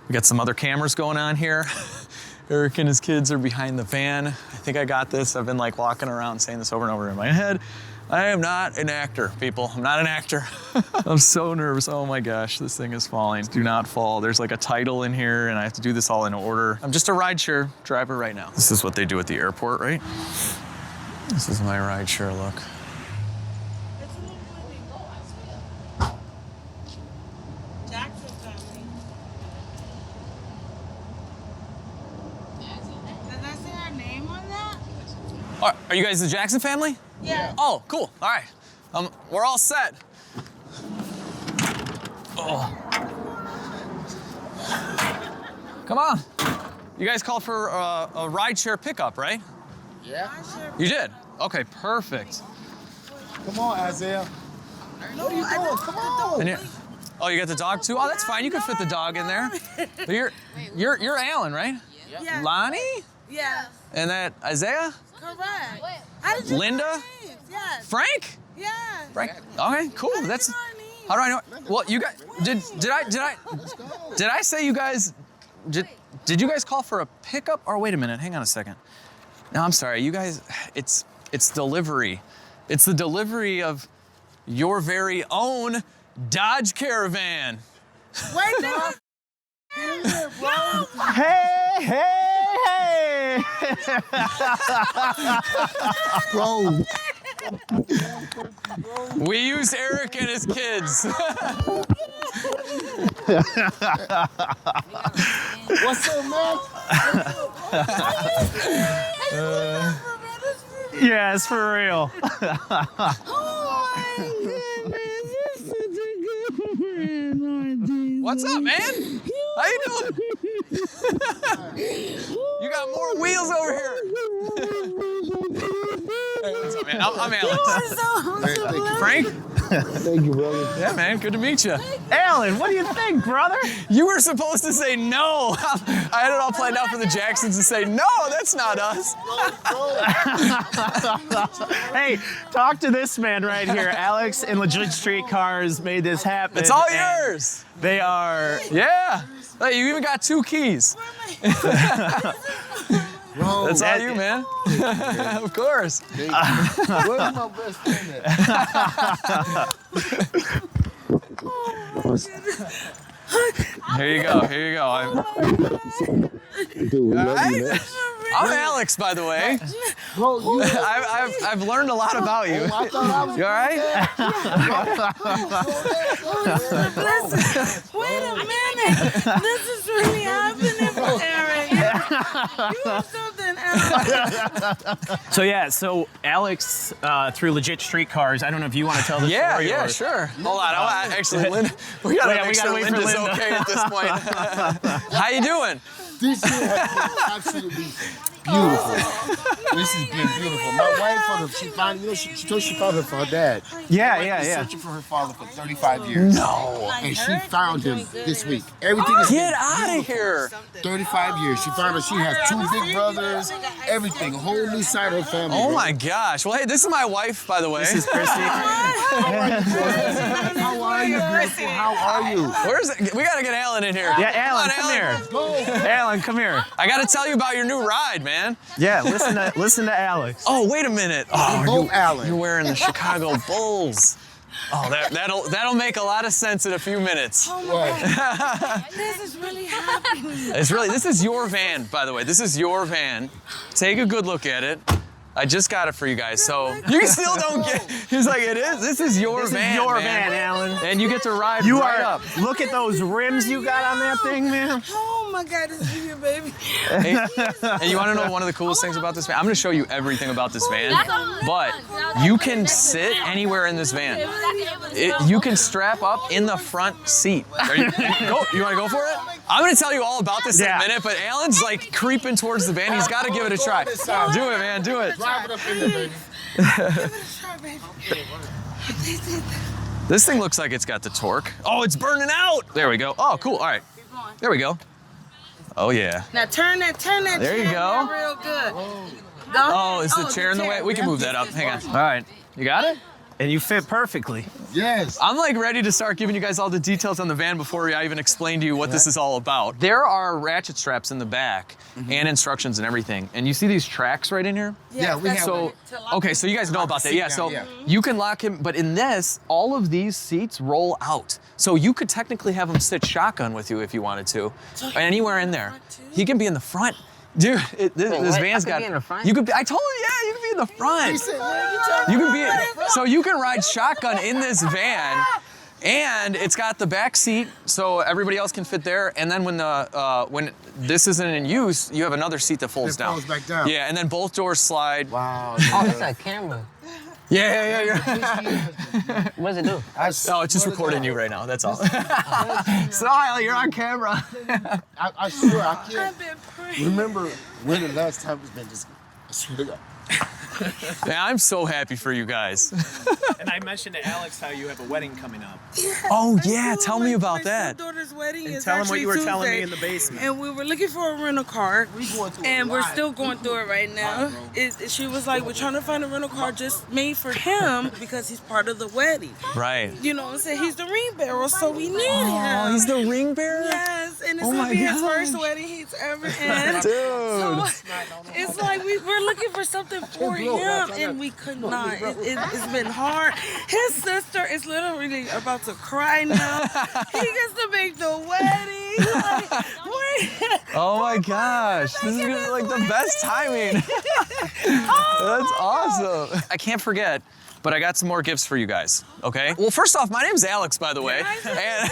[SPEAKER 1] We got some other cameras going on here. Eric and his kids are behind the van. I think I got this. I've been like walking around saying this over and over in my head. I am not an actor, people. I'm not an actor. I'm so nervous. Oh my gosh, this thing is falling. Do not fall. There's like a title in here and I have to do this all in order. I'm just a rideshare driver right now. This is what they do at the airport, right? This is my rideshare look.
[SPEAKER 4] Jackson family. Does that say our name on that?
[SPEAKER 1] Are you guys the Jackson family?
[SPEAKER 4] Yeah.
[SPEAKER 1] Oh, cool. All right. We're all set. Oh. Come on. You guys called for a rideshare pickup, right?
[SPEAKER 5] Yeah.
[SPEAKER 1] You did? Okay, perfect.
[SPEAKER 5] Come on, Isaiah. What are you doing? Come on.
[SPEAKER 1] And you got the dog too? Oh, that's fine. You can fit the dog in there. But you're Alan, right?
[SPEAKER 4] Yeah.
[SPEAKER 1] Lonnie?
[SPEAKER 4] Yes.
[SPEAKER 1] And that Isaiah?
[SPEAKER 4] Correct. How did you
[SPEAKER 1] Linda?
[SPEAKER 4] know our names? Yes.
[SPEAKER 1] Frank?
[SPEAKER 4] Yes.
[SPEAKER 1] Frank. Okay, cool.
[SPEAKER 4] How
[SPEAKER 1] That's.
[SPEAKER 4] do you know our names?
[SPEAKER 1] How do I know? Well, you guys did I say you guys did you guys call for a pickup or wait a minute, hang on a second. No, I'm sorry. You guys it's delivery. It's the delivery of your very own Dodge Caravan.
[SPEAKER 4] Wait, no.
[SPEAKER 6] Hey!
[SPEAKER 5] Bro.
[SPEAKER 1] We use Eric and his kids.
[SPEAKER 5] What's up, man?
[SPEAKER 6] Yeah, it's for real.
[SPEAKER 1] What's up, man? How you doing? You got more wheels over here. Hey, what's up, man? I'm Alex. Frank?
[SPEAKER 5] Thank you, brother.
[SPEAKER 1] Yeah, man. Good to meet you.
[SPEAKER 6] Alan, what do you think, brother?
[SPEAKER 1] You were supposed to say no. I had it all planned out for the Jacksons to say, no, that's not us.
[SPEAKER 6] Hey, talk to this man right here. Alex and LegitStreetCars made this happen.
[SPEAKER 1] It's all
[SPEAKER 6] and
[SPEAKER 1] yours.
[SPEAKER 6] They are.
[SPEAKER 1] Yeah. Hey, you even got 2 keys.
[SPEAKER 5] Bro.
[SPEAKER 1] That's all you, man. Of course.
[SPEAKER 5] Where's my best friend at?
[SPEAKER 1] Here you go. Here you go.
[SPEAKER 5] Dude, we love you, man.
[SPEAKER 1] I'm Alex, by the way.
[SPEAKER 5] Bro, you.
[SPEAKER 1] I've learned a lot about you.
[SPEAKER 5] I thought I was.
[SPEAKER 1] You all right?
[SPEAKER 4] Listen, wait a minute. This is really happening for Eric. You are something else.
[SPEAKER 6] So Alex through LegitStreetCars. I don't know if you want to tell the story.
[SPEAKER 1] Yeah,
[SPEAKER 6] or...
[SPEAKER 1] sure. Hold on. Actually, Linda, we gotta make sure
[SPEAKER 6] wait for
[SPEAKER 1] Linda's
[SPEAKER 6] Linda.
[SPEAKER 1] okay at this point. How you doing?
[SPEAKER 5] This year has been absolutely beautiful. This has been beautiful. My wife, she found her dad.
[SPEAKER 6] Yeah,
[SPEAKER 5] Been
[SPEAKER 6] yeah.
[SPEAKER 5] searching for her father for 35 years.
[SPEAKER 1] No.
[SPEAKER 5] And she found him this week. Everything is
[SPEAKER 1] Get out of here.
[SPEAKER 5] 35 years. She found her. She has 2 big brothers. Everything. A whole new side of her family.
[SPEAKER 1] Oh
[SPEAKER 5] bro.
[SPEAKER 1] my gosh. Well, hey, this is my wife, by the way.
[SPEAKER 6] This is Christy.
[SPEAKER 5] How are you, beautiful? How are you?
[SPEAKER 1] Where's it? We gotta get Alan in here.
[SPEAKER 6] Yeah, Alan,
[SPEAKER 1] Come
[SPEAKER 6] come
[SPEAKER 1] on,
[SPEAKER 6] here.
[SPEAKER 5] Go.
[SPEAKER 6] Alan, come here.
[SPEAKER 1] I gotta tell you about your new ride, man.
[SPEAKER 6] Yeah, listen to Alex.
[SPEAKER 1] Oh, wait a minute. Oh,
[SPEAKER 5] Go, Alan.
[SPEAKER 1] you're wearing the Chicago Bulls. Oh, that'll make a lot of sense in a few minutes.
[SPEAKER 5] What?
[SPEAKER 4] This is really happening.
[SPEAKER 1] This is your van, by the way. This is your van. Take a good look at it. I just got it for you guys, so you still don't get. He's like, it is. This is your van.
[SPEAKER 6] This is your
[SPEAKER 1] man.
[SPEAKER 6] van, Alan.
[SPEAKER 1] And you get to ride
[SPEAKER 6] You
[SPEAKER 1] right
[SPEAKER 6] are.
[SPEAKER 1] up.
[SPEAKER 6] Look at those rims you got on that thing, man.
[SPEAKER 4] Oh my God, this is you, baby.
[SPEAKER 1] Hey, and you want to know one of the coolest things about this van? I'm going to show you everything about this van, but you can sit anywhere in this van. You can strap up in the front seat. You want to go for it? I'm going to tell you all about this in a minute, but Alan's like creeping towards the van. He's got to give it a try. Do it, man. Do it.
[SPEAKER 5] Drive it up in there, baby.
[SPEAKER 1] This thing looks like it's got the torque. Oh, it's burning out. There we go. Oh, cool. All right. There we go. Oh yeah.
[SPEAKER 4] Now turn that
[SPEAKER 1] There you
[SPEAKER 4] chair
[SPEAKER 1] go.
[SPEAKER 4] real good.
[SPEAKER 1] Oh, is the chair in the way? We can move that up. Hang on. All right. You got it?
[SPEAKER 6] And you fit perfectly.
[SPEAKER 5] Yes.
[SPEAKER 1] I'm like ready to start giving you guys all the details on the van before I even explain to you what this is all about. There are ratchet straps in the back and instructions and everything. And you see these tracks right in here?
[SPEAKER 5] Yeah, we have.
[SPEAKER 1] So, okay, so you guys know about that. Yeah, so
[SPEAKER 5] yeah.
[SPEAKER 1] you can lock him, but in this, all of these seats roll out. So you could technically have him sit shotgun with you if you wanted to, anywhere in there. He can be in the front. Dude, this van's got.
[SPEAKER 7] Be in the front?
[SPEAKER 1] You could. I told you, yeah, you can be in the front.
[SPEAKER 5] He said, yeah,
[SPEAKER 1] You can be. So you can ride shotgun in this van, and it's got the back seat, so everybody else can fit there. And then when this isn't in use, you have another seat that folds down.
[SPEAKER 5] folds back down.
[SPEAKER 1] Yeah, and then both doors slide.
[SPEAKER 5] Wow.
[SPEAKER 7] Oh, it's a camera.
[SPEAKER 1] Yeah.
[SPEAKER 7] What does it do?
[SPEAKER 1] Oh, it's just recording you right now. That's all. Smile, you're on camera.
[SPEAKER 5] I swear I can't
[SPEAKER 4] I've been praying.
[SPEAKER 5] remember when the last time it's been just. I swear to God.
[SPEAKER 1] Man, I'm so happy for you guys.
[SPEAKER 6] And I mentioned to Alex how you have a wedding coming up.
[SPEAKER 1] Oh
[SPEAKER 4] I
[SPEAKER 1] yeah,
[SPEAKER 4] do.
[SPEAKER 1] tell me about that.
[SPEAKER 4] My daughter's wedding
[SPEAKER 6] And
[SPEAKER 4] is
[SPEAKER 6] tell him what
[SPEAKER 4] actually
[SPEAKER 6] you were telling me
[SPEAKER 4] Tuesday,
[SPEAKER 6] in the basement.
[SPEAKER 4] And we were looking for a rental car, and we're still going through it right now. She was like, we're trying to find a rental car just made for him because he's part of the wedding.
[SPEAKER 1] Right.
[SPEAKER 4] You know what I'm saying? He's the ring bearer, so we need
[SPEAKER 1] Oh,
[SPEAKER 4] him.
[SPEAKER 1] he's the ring bearer?
[SPEAKER 4] Yes, and it's
[SPEAKER 1] Oh
[SPEAKER 4] gonna
[SPEAKER 1] my
[SPEAKER 4] be his first
[SPEAKER 1] gosh.
[SPEAKER 4] wedding he's ever in.
[SPEAKER 1] Dude.
[SPEAKER 4] So it's like we're looking for something for him, and we could not. It's been hard. His sister is literally about to cry now. He gets to make the wedding. Like, wait.
[SPEAKER 1] Oh my gosh, this is gonna be like the best timing.
[SPEAKER 4] Oh,
[SPEAKER 1] That's awesome. I can't forget, but I got some more gifts for you guys, okay? Well, first off, my name's Alex, by the way. And,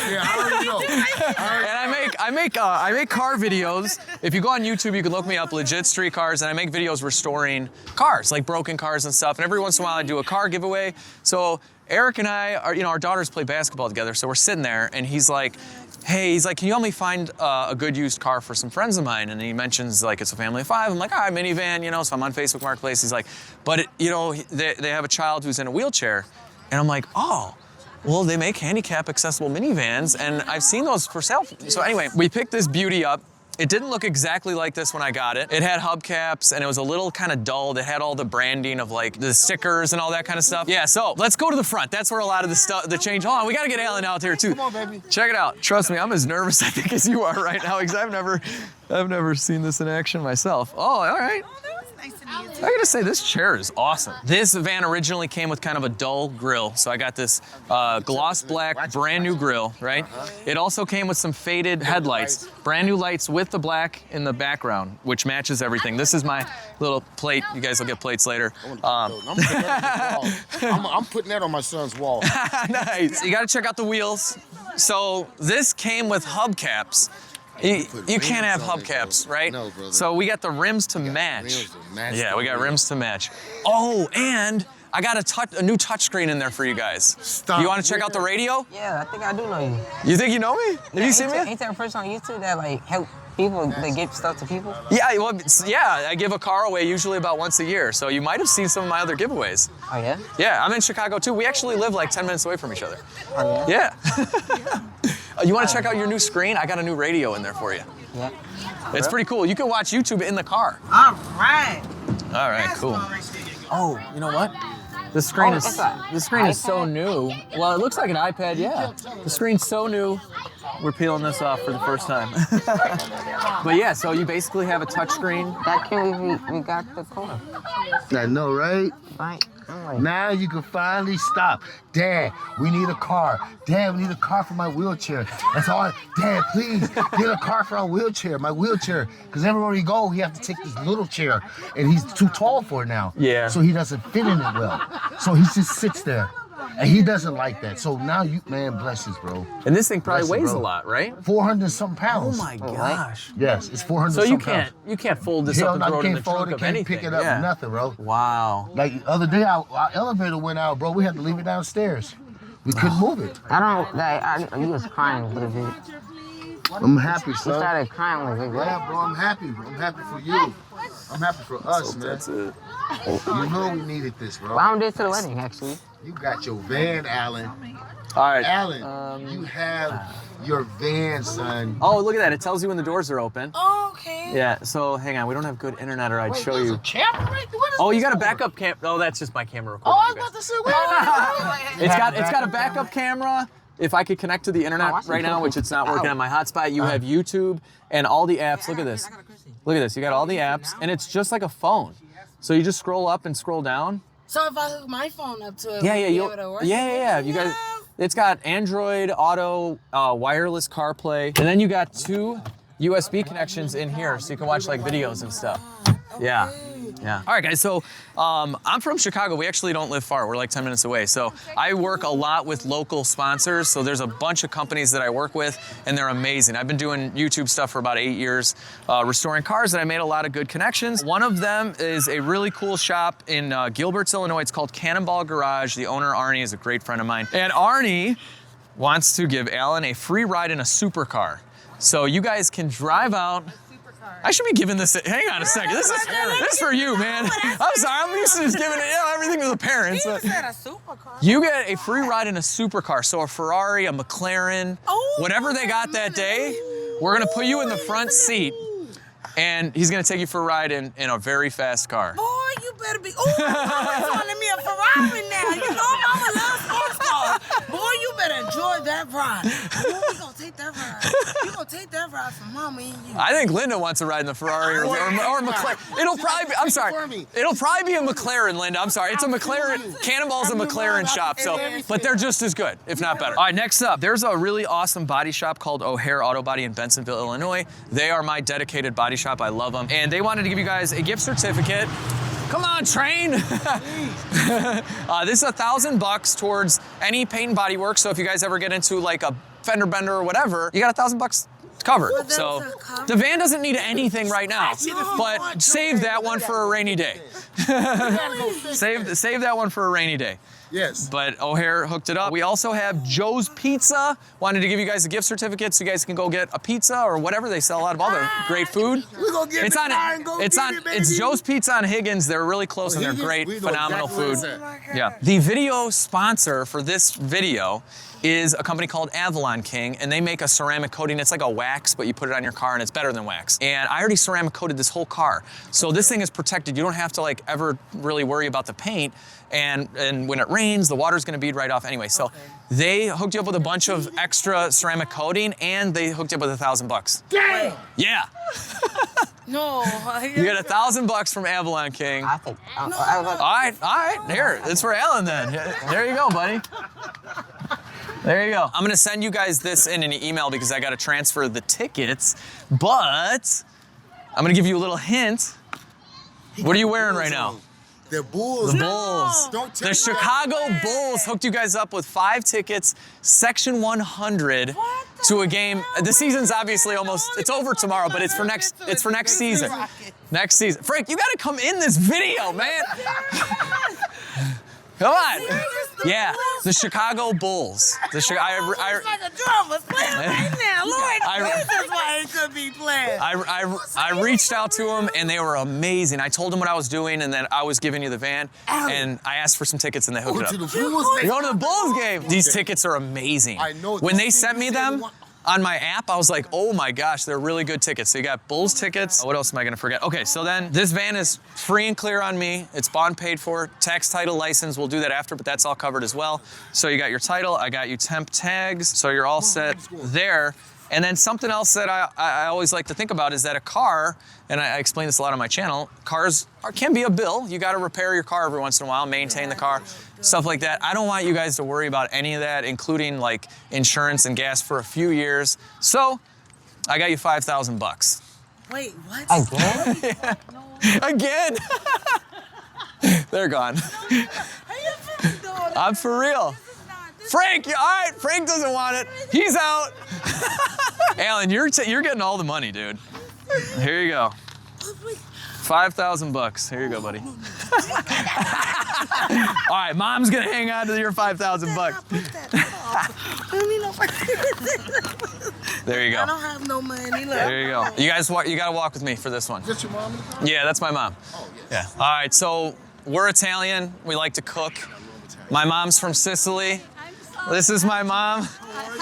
[SPEAKER 5] Yeah, I already know.
[SPEAKER 1] and I make car videos. If you go on YouTube, you can look me up, LegitStreetCars, and I make videos restoring cars, like broken cars and stuff. And every once in a while, I do a car giveaway. So Eric and I are, our daughters play basketball together, so we're sitting there, and he's like, hey, can you help me find a good used car for some friends of mine? And he mentions, like, it's a family of 5. I'm like, all right, minivan, so I'm on Facebook Marketplace. He's like, but, they have a child who's in a wheelchair. And I'm like, oh, well, they make handicap accessible minivans, and I've seen those for sale. So anyway, we picked this beauty up. It didn't look exactly like this when I got it. It had hubcaps, and it was a little kind of dulled. It had all the branding of like the stickers and all that kind of stuff. Yeah, so let's go to the front. That's where a lot of the stuff, the change. Hold on, we gotta get Alan out there too.
[SPEAKER 5] Come on, baby.
[SPEAKER 1] Check it out. Trust me, I'm as nervous I think as you are right now because I've never seen this in action myself. Oh, all right. I gotta say, this chair is awesome. This van originally came with kind of a dull grill, so I got this gloss black, brand new grill, right? It also came with some faded headlights, brand new lights with the black in the background, which matches everything. This is my little plate. You guys will get plates later.
[SPEAKER 5] I'm putting that on my son's wall.
[SPEAKER 1] Nice. You gotta check out the wheels. So this came with hubcaps. You can't have hubcaps, right?
[SPEAKER 5] No, brother.
[SPEAKER 1] So we got the rims to match.
[SPEAKER 5] rims to match
[SPEAKER 1] Yeah,
[SPEAKER 5] the
[SPEAKER 1] we got
[SPEAKER 5] wheels.
[SPEAKER 1] rims to match. Oh, and I got a new touchscreen in there for you guys.
[SPEAKER 5] Stop.
[SPEAKER 1] You want to check out the radio?
[SPEAKER 7] Yeah, I think I do know you.
[SPEAKER 1] You think you know me? Have you seen me?
[SPEAKER 7] Ain't there a person on YouTube that like help people that give stuff to people?
[SPEAKER 1] Yeah, well, yeah, I give a car away usually about once a year. So you might have seen some of my other giveaways.
[SPEAKER 7] Oh yeah?
[SPEAKER 1] Yeah, I'm in Chicago too. We actually live like 10 minutes away from each other.
[SPEAKER 7] Oh yeah?
[SPEAKER 1] Yeah. You want to check out your new screen? I got a new radio in there for you.
[SPEAKER 7] Yeah.
[SPEAKER 1] It's pretty cool. You can watch YouTube in the car.
[SPEAKER 4] All right.
[SPEAKER 1] All right, cool. Oh, you know what? The screen
[SPEAKER 7] it's
[SPEAKER 1] is so new. Well, it looks like an iPad, yeah. The screen's so new. We're peeling this off for the first time. But yeah, so you basically have a touchscreen.
[SPEAKER 7] That can we got the car.
[SPEAKER 5] I know, right?
[SPEAKER 7] Right. I'm like,
[SPEAKER 5] Now you can finally stop. Dad, we need a car. Dad, we need a car for my wheelchair. That's all. Dad, please get a car for our wheelchair, my wheelchair. Because everywhere we go, we have to take this little chair, and he's too tall for it now.
[SPEAKER 1] Yeah.
[SPEAKER 5] So he doesn't fit in it well. So he just sits there, and he doesn't like that. So now you, man, bless us, bro.
[SPEAKER 1] And this thing probably
[SPEAKER 5] Bless you,
[SPEAKER 1] weighs a
[SPEAKER 5] bro.
[SPEAKER 1] lot, right?
[SPEAKER 5] 400 something
[SPEAKER 1] Oh
[SPEAKER 5] pounds.
[SPEAKER 1] my gosh.
[SPEAKER 5] Yes, it's 400
[SPEAKER 1] So
[SPEAKER 5] something pounds.
[SPEAKER 1] you can't fold this
[SPEAKER 5] Hell
[SPEAKER 1] up and
[SPEAKER 5] no,
[SPEAKER 1] throw
[SPEAKER 5] you
[SPEAKER 1] it in
[SPEAKER 5] can't
[SPEAKER 1] the
[SPEAKER 5] fold
[SPEAKER 1] trunk
[SPEAKER 5] it,
[SPEAKER 1] of
[SPEAKER 5] can't
[SPEAKER 1] anything.
[SPEAKER 5] pick it up,
[SPEAKER 1] Yeah.
[SPEAKER 5] nothing, bro.
[SPEAKER 1] Wow.
[SPEAKER 5] Like the other day, our elevator went out, bro. We had to leave it downstairs. We couldn't move it.
[SPEAKER 7] I don't like you was crying a little bit.
[SPEAKER 5] I'm happy,
[SPEAKER 7] You
[SPEAKER 5] son.
[SPEAKER 7] started crying like what?
[SPEAKER 5] Yeah, bro, I'm happy. I'm happy for you. I'm happy for us, man.
[SPEAKER 1] That's it.
[SPEAKER 5] You know we needed this, bro.
[SPEAKER 7] Well, I'm there to the wedding actually.
[SPEAKER 5] You got your van, Alan.
[SPEAKER 1] All right.
[SPEAKER 5] Alan, you have your van, son.
[SPEAKER 1] Oh, look at that. It tells you when the doors are open.
[SPEAKER 4] Okay.
[SPEAKER 1] Yeah, so hang on. We don't have good internet, or I'd show
[SPEAKER 5] There's
[SPEAKER 1] you.
[SPEAKER 5] a camera right there? What is
[SPEAKER 1] Oh, you
[SPEAKER 5] this
[SPEAKER 1] got a
[SPEAKER 5] for?
[SPEAKER 1] backup cam. Oh, that's just my camera recording.
[SPEAKER 5] Oh, I was
[SPEAKER 1] you guys.
[SPEAKER 5] about to say, wait.
[SPEAKER 1] It's got a backup camera. If I could connect to the internet right now, which it's not working on my hotspot, you have YouTube and all the apps. Look at this. Look at this. You got all the apps, and it's just like a phone. So you just scroll up and scroll down.
[SPEAKER 4] So if I hook my phone up to it,
[SPEAKER 1] Yeah,
[SPEAKER 4] will
[SPEAKER 1] yeah,
[SPEAKER 4] it be
[SPEAKER 1] you'll,
[SPEAKER 4] able to work?
[SPEAKER 1] yeah. You guys, it's got Android Auto, wireless CarPlay, and then you got 2 USB connections in here, so you can watch like videos and stuff. Yeah. Yeah. All right, guys. So I'm from Chicago. We actually don't live far. We're like 10 minutes away. So I work a lot with local sponsors. So there's a bunch of companies that I work with, and they're amazing. I've been doing YouTube stuff for about 8 years, restoring cars, and I made a lot of good connections. One of them is a really cool shop in Gilbert's, Illinois. It's called Cannonball Garage. The owner, Arnie, is a great friend of mine. And Arnie wants to give Alan a free ride in a supercar. So you guys can drive out. I should be giving this. Hang on a second. This is for you, man. I'm sorry. I'm used to just giving everything to the parents.
[SPEAKER 4] He said a supercar.
[SPEAKER 1] You get a free ride in a supercar. So a Ferrari, a McLaren, whatever they got that day, we're gonna put you in the front seat, and he's gonna take you for a ride in a very fast car.
[SPEAKER 4] Boy, you better be. Ooh, mama's wanting me a Ferrari now. You know mama loves sports cars. Boy, you better enjoy that ride. Boy, we gonna take that ride. You gonna take that ride from mama and you.
[SPEAKER 1] I think Linda wants to ride in the Ferrari or McLaren. It'll probably be, I'm sorry. It'll probably be a McLaren, Linda. I'm sorry. It's a McLaren. Cannonball's a McLaren shop, so, but they're just as good, if not better. All right, next up, there's a really awesome body shop called O'Hare Auto Body in Bensenville, Illinois. They are my dedicated body shop. I love them. And they wanted to give you guys a gift certificate. Come on, train. This is $1,000 towards any paint and body work. So if you guys ever get into like a fender bender or whatever, you got $1,000 covered. So the van doesn't need anything right now, but save that one for a rainy day. Save that one for a rainy day.
[SPEAKER 5] Yes.
[SPEAKER 1] But O'Hare hooked it up. We also have Joe's Pizza. Wanted to give you guys a gift certificate so you guys can go get a pizza or whatever. They sell a lot of other great food.
[SPEAKER 5] We're gonna get
[SPEAKER 1] It's Joe's Pizza on Higgins. They're really close and they're great, phenomenal food. Yeah. The video sponsor for this video is a company called Avalon King, and they make a ceramic coating. It's like a wax, but you put it on your car and it's better than wax. And I already ceramic coated this whole car. So this thing is protected. You don't have to like ever really worry about the paint. And when it rains, the water's gonna bead right off anyway. So they hooked you up with a bunch of extra ceramic coating, and they hooked you up with $1,000.
[SPEAKER 5] Damn!
[SPEAKER 1] Yeah.
[SPEAKER 4] No.
[SPEAKER 1] You get $1,000 from Avalon King.
[SPEAKER 7] I think.
[SPEAKER 1] All right. Here, it's for Alan then. There you go, buddy. There you go. I'm gonna send you guys this in an email because I gotta transfer the tickets, but I'm gonna give you a little hint. What are you wearing right now?
[SPEAKER 5] The Bulls.
[SPEAKER 1] The Bulls.
[SPEAKER 5] Don't tell
[SPEAKER 1] The Chicago Bulls hooked you guys up with 5 tickets, Section 100, to a game. The season's obviously it's over tomorrow, but it's for next season. Next season. Frank, you gotta come in this video, man. Come on. Yeah, the Chicago Bulls.
[SPEAKER 4] It's like a drum was playing right now. Lord, this is why it could be playing.
[SPEAKER 1] I reached out to them and they were amazing. I told them what I was doing and then I was giving you the van, and I asked for some tickets and they hooked it up. You're going to the Bulls game. These tickets are amazing.
[SPEAKER 5] I know.
[SPEAKER 1] When they sent me them on my app, I was like, oh my gosh, they're really good tickets. So you got Bulls tickets. What else am I gonna forget? Okay, so then this van is free and clear on me. It's bond paid for, tax, title, license. We'll do that after, but that's all covered as well. So you got your title, I got you temp tags, so you're all set there. And then something else that I always like to think about is that a car, and I explain this a lot on my channel, cars can be a bill. You gotta repair your car every once in a while, maintain the car, stuff like that. I don't want you guys to worry about any of that, including like insurance and gas for a few years. So I got you $5,000.
[SPEAKER 4] Wait, what?
[SPEAKER 7] Again?
[SPEAKER 1] Again? They're gone. I'm for real. Frank, all right, Frank doesn't want it. He's out. Alan, you're getting all the money, dude. Here you go. $5,000. Here you go, buddy. All right, Mom's gonna hang on to your $5,000. There you go.
[SPEAKER 4] I don't have no money. Look.
[SPEAKER 1] There you go. You gotta walk with me for this one.
[SPEAKER 5] Is that your mom?
[SPEAKER 1] Yeah, that's my mom.
[SPEAKER 5] Oh, yes.
[SPEAKER 1] Yeah. All right, so we're Italian. We like to cook. My mom's from Sicily. This is my mom,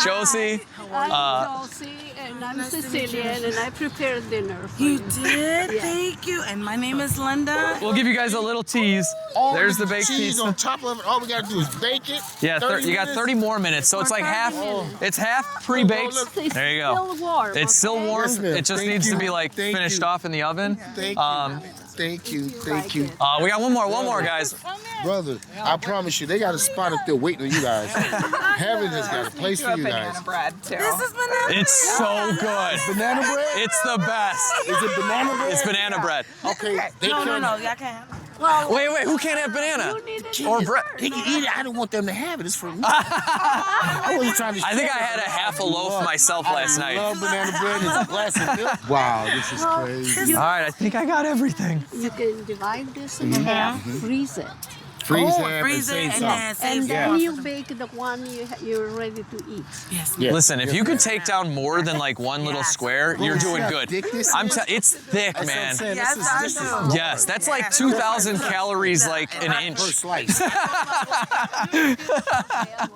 [SPEAKER 1] Josie.
[SPEAKER 8] I'm Dulcie, and I'm Sicilian, and I prepared dinner for you.
[SPEAKER 4] You did? Thank you. And my name is Linda.
[SPEAKER 1] We'll give you guys a little tease. There's the baked
[SPEAKER 5] cheese
[SPEAKER 1] pizza.
[SPEAKER 5] on top of it. All we gotta do is bake it.
[SPEAKER 1] Yeah, you got 30 more minutes, so it's like half. It's half pre-baked. There you go.
[SPEAKER 8] Still warm.
[SPEAKER 1] It's still warm.
[SPEAKER 5] Yes, ma'am.
[SPEAKER 1] It just
[SPEAKER 5] Thank
[SPEAKER 1] needs to
[SPEAKER 5] you.
[SPEAKER 1] be like
[SPEAKER 5] Thank
[SPEAKER 1] finished
[SPEAKER 5] you.
[SPEAKER 1] off in the oven.
[SPEAKER 5] Thank you. Thank you. Thank you.
[SPEAKER 1] We got one more, guys.
[SPEAKER 5] Brother, I promise you, they got a spot up there waiting on you guys. Heaven has got a place for you guys.
[SPEAKER 4] This is banana.
[SPEAKER 1] It's so good.
[SPEAKER 5] Banana bread?
[SPEAKER 1] It's the best.
[SPEAKER 5] Is it banana bread?
[SPEAKER 1] It's banana bread.
[SPEAKER 5] Okay. They
[SPEAKER 4] No,
[SPEAKER 5] can,
[SPEAKER 4] y'all can't.
[SPEAKER 1] Wait, who can't have banana? Or bread?
[SPEAKER 5] They can eat it. I don't want them to have it. It's for me. I wasn't trying to.
[SPEAKER 1] I think I had a half a loaf myself last
[SPEAKER 5] I
[SPEAKER 1] night.
[SPEAKER 5] love banana bread and a glass of milk. Wow, this is crazy.
[SPEAKER 1] All right, I think I got everything.
[SPEAKER 8] You can divide this in half, freeze it.
[SPEAKER 5] Freeze half and
[SPEAKER 4] Freeze it
[SPEAKER 5] save
[SPEAKER 4] and
[SPEAKER 5] some.
[SPEAKER 4] then save
[SPEAKER 8] And
[SPEAKER 4] some.
[SPEAKER 8] then you bake the one you're ready to eat.
[SPEAKER 4] Yes.
[SPEAKER 5] Yes.
[SPEAKER 1] Listen, if you could take down more than like one little square, you're doing good.
[SPEAKER 5] Thick this is?
[SPEAKER 1] It's thick,
[SPEAKER 5] That's what I'm
[SPEAKER 1] man.
[SPEAKER 5] saying.
[SPEAKER 4] Yes,
[SPEAKER 5] This is
[SPEAKER 4] I do.
[SPEAKER 1] Yes, that's like 2,000 calories, like an
[SPEAKER 5] per
[SPEAKER 1] inch.
[SPEAKER 5] slice.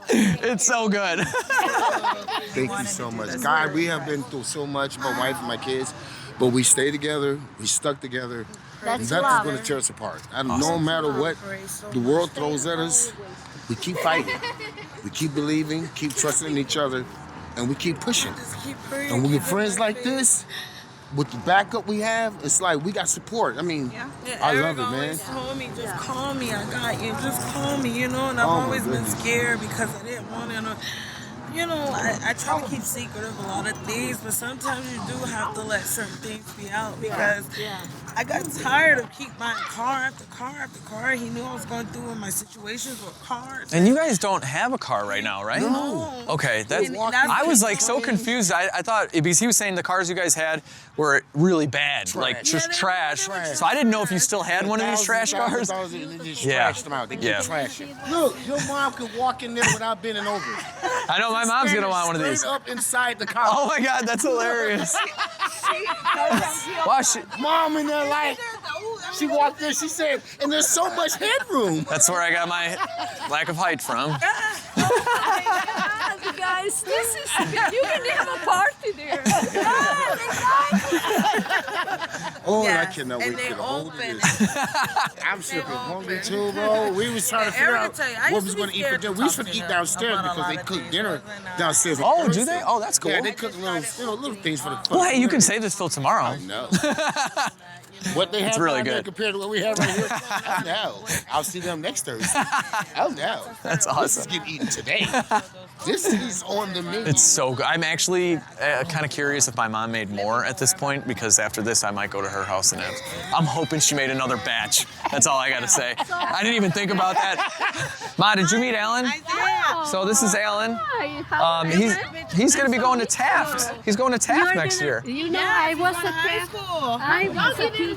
[SPEAKER 1] It's so good.
[SPEAKER 5] Thank you so much. God, we have been through so much, my wife and my kids, but we stay together, we stuck together.
[SPEAKER 8] That's
[SPEAKER 5] Nothing's
[SPEAKER 8] love.
[SPEAKER 5] going to tear us apart. And no matter what the world throws at us, we keep fighting. We keep believing, keep trusting in each other, and we keep pushing. And when you're friends like this, with the backup we have, it's like we got support. I mean, I love it, man.
[SPEAKER 4] Always told me, just call me, I got you. Just call me, you know. And I've
[SPEAKER 5] Oh, my
[SPEAKER 4] always been
[SPEAKER 5] goodness.
[SPEAKER 4] scared because I didn't want to. You know, I try to keep secret of a lot of things, but sometimes you do have to let certain things be out because I got tired of keep buying car after car after car. He knew I was going through in my situations with cars.
[SPEAKER 1] And you guys don't have a car right now, right?
[SPEAKER 4] No.
[SPEAKER 1] Okay,
[SPEAKER 4] And that's
[SPEAKER 1] I was like
[SPEAKER 4] the
[SPEAKER 1] so
[SPEAKER 4] thing.
[SPEAKER 1] confused. I thought, because he was saying the cars you guys had were really bad, like just
[SPEAKER 4] Yeah,
[SPEAKER 1] trash.
[SPEAKER 4] they were
[SPEAKER 1] So I didn't know if you still had one of these trash cars.
[SPEAKER 5] And they just
[SPEAKER 1] Yeah.
[SPEAKER 5] trashed them out. They keep
[SPEAKER 1] Yeah.
[SPEAKER 5] trashing. Look, your mom could walk in there without bending over.
[SPEAKER 1] I know my mom's gonna want one of these.
[SPEAKER 5] Straight up inside the car.
[SPEAKER 1] Oh my God, that's hilarious. Wow,
[SPEAKER 5] Mom in there like, she walked in, she said, and there's so much headroom.
[SPEAKER 1] that's where I got my lack of height from.
[SPEAKER 8] Guys, this is, you can have a party there.
[SPEAKER 5] Oh, and I
[SPEAKER 4] Yes,
[SPEAKER 5] cannot
[SPEAKER 4] and
[SPEAKER 5] wait
[SPEAKER 4] they
[SPEAKER 5] to the whole
[SPEAKER 4] open
[SPEAKER 5] this. I'm super hungry
[SPEAKER 4] open.
[SPEAKER 5] too, bro. We was trying to figure
[SPEAKER 4] Eric
[SPEAKER 5] out
[SPEAKER 4] will tell you, I
[SPEAKER 5] what
[SPEAKER 4] used
[SPEAKER 5] we was
[SPEAKER 4] to
[SPEAKER 5] going
[SPEAKER 4] be
[SPEAKER 5] to eat for
[SPEAKER 4] scared
[SPEAKER 5] dinner.
[SPEAKER 4] to
[SPEAKER 5] We was
[SPEAKER 4] talk
[SPEAKER 5] going
[SPEAKER 4] to
[SPEAKER 5] to eat
[SPEAKER 4] him
[SPEAKER 5] downstairs
[SPEAKER 4] about a
[SPEAKER 5] because they
[SPEAKER 4] lot of
[SPEAKER 5] cook
[SPEAKER 4] things,
[SPEAKER 5] dinner
[SPEAKER 4] but then,
[SPEAKER 5] downstairs. on
[SPEAKER 1] Oh, do
[SPEAKER 5] Thursday.
[SPEAKER 1] they? Oh, that's cool.
[SPEAKER 5] Yeah, they cook little things for the.
[SPEAKER 1] Well, hey, you can save this till tomorrow.
[SPEAKER 5] No. What they have
[SPEAKER 1] really
[SPEAKER 5] down there
[SPEAKER 1] good.
[SPEAKER 5] compared to what we have right here, oh no. I'll see them next Thursday. Oh no.
[SPEAKER 1] That's
[SPEAKER 5] This is
[SPEAKER 1] awesome.
[SPEAKER 5] getting eaten today. This is on the menu.
[SPEAKER 1] It's so good. I'm actually kind of curious if my mom made more at this point, because after this I might go to her house and I'm hoping she made another batch. That's all I gotta say. I didn't even think about that. Ma, did you meet Alan? So this is Alan.
[SPEAKER 8] Hi, how are you?
[SPEAKER 1] He's gonna be going to Taft. He's going to Taft next year.
[SPEAKER 8] You know, I was a teacher.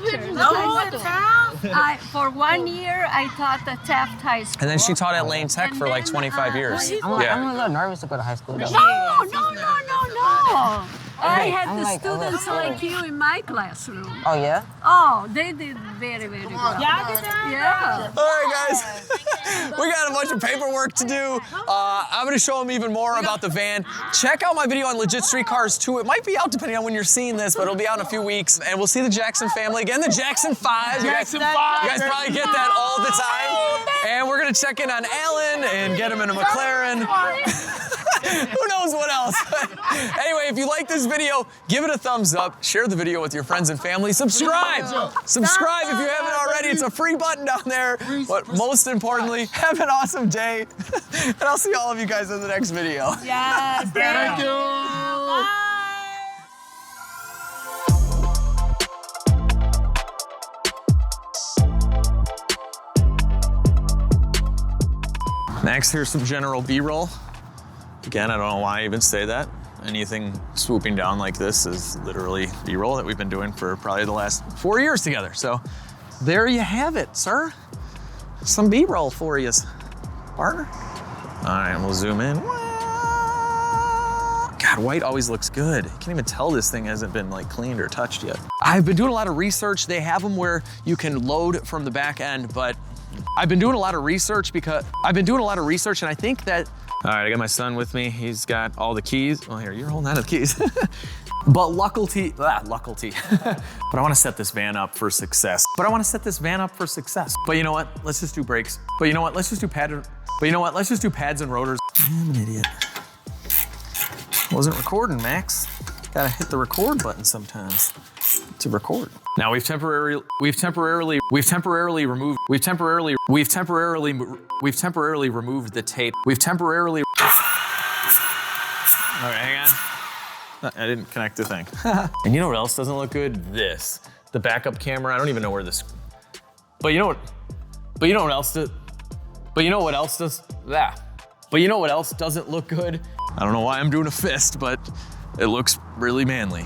[SPEAKER 8] For 1 year, I taught at Taft High School.
[SPEAKER 1] And then she taught at Lane Tech for like 25 years.
[SPEAKER 7] I'm a little nervous to go to high school though.
[SPEAKER 8] No. I had
[SPEAKER 7] I'm
[SPEAKER 8] the
[SPEAKER 7] like,
[SPEAKER 8] students like you in my classroom.
[SPEAKER 7] Oh yeah?
[SPEAKER 8] Oh, they did very, very well. Yeah.
[SPEAKER 1] All right, guys. We got a bunch of paperwork to do. I'm gonna show them even more about the van. Check out my video on LegitStreetCars 2. It might be out depending on when you're seeing this, but it'll be out in a few weeks. And we'll see the Jackson family again, the Jackson 5. You guys probably get that all the time. And we're gonna check in on Alan and get him in a McLaren. Who knows what else? Anyway, if you like this video, give it a thumbs up, share the video with your friends and family, subscribe if you haven't already. It's a free button down there. But most importantly, have an awesome day. And I'll see all of you guys in the next video.
[SPEAKER 8] Yes.
[SPEAKER 5] Thank you.
[SPEAKER 1] Next, here's some general B-roll. Again, I don't know why I even say that. Anything swooping down like this is literally B-roll that we've been doing for probably the last 4 years together. So there you have it, sir. Some B-roll for you, partner. All right, we'll zoom in. God, white always looks good. You can't even tell this thing hasn't been like cleaned or touched yet. I've been doing a lot of research. They have them where you can load from the back end, but I've been doing a lot of research and I think that All right, I got my son with me. He's got all the keys. Well, here, you're holding on to the keys. But luckily, but I want to set this van up for success. But you know what? Let's just do brakes. But you know what? Let's just do pads and rotors. I'm an idiot. Wasn't recording, Max. Gotta hit the record button sometimes to record. Now we've temporarily removed the tape. All right, hang on. I didn't connect the thing. And you know what else doesn't look good? This. The backup camera. I don't even know where this. But you know what else doesn't look good? I don't know why I'm doing a fist, but it looks really manly.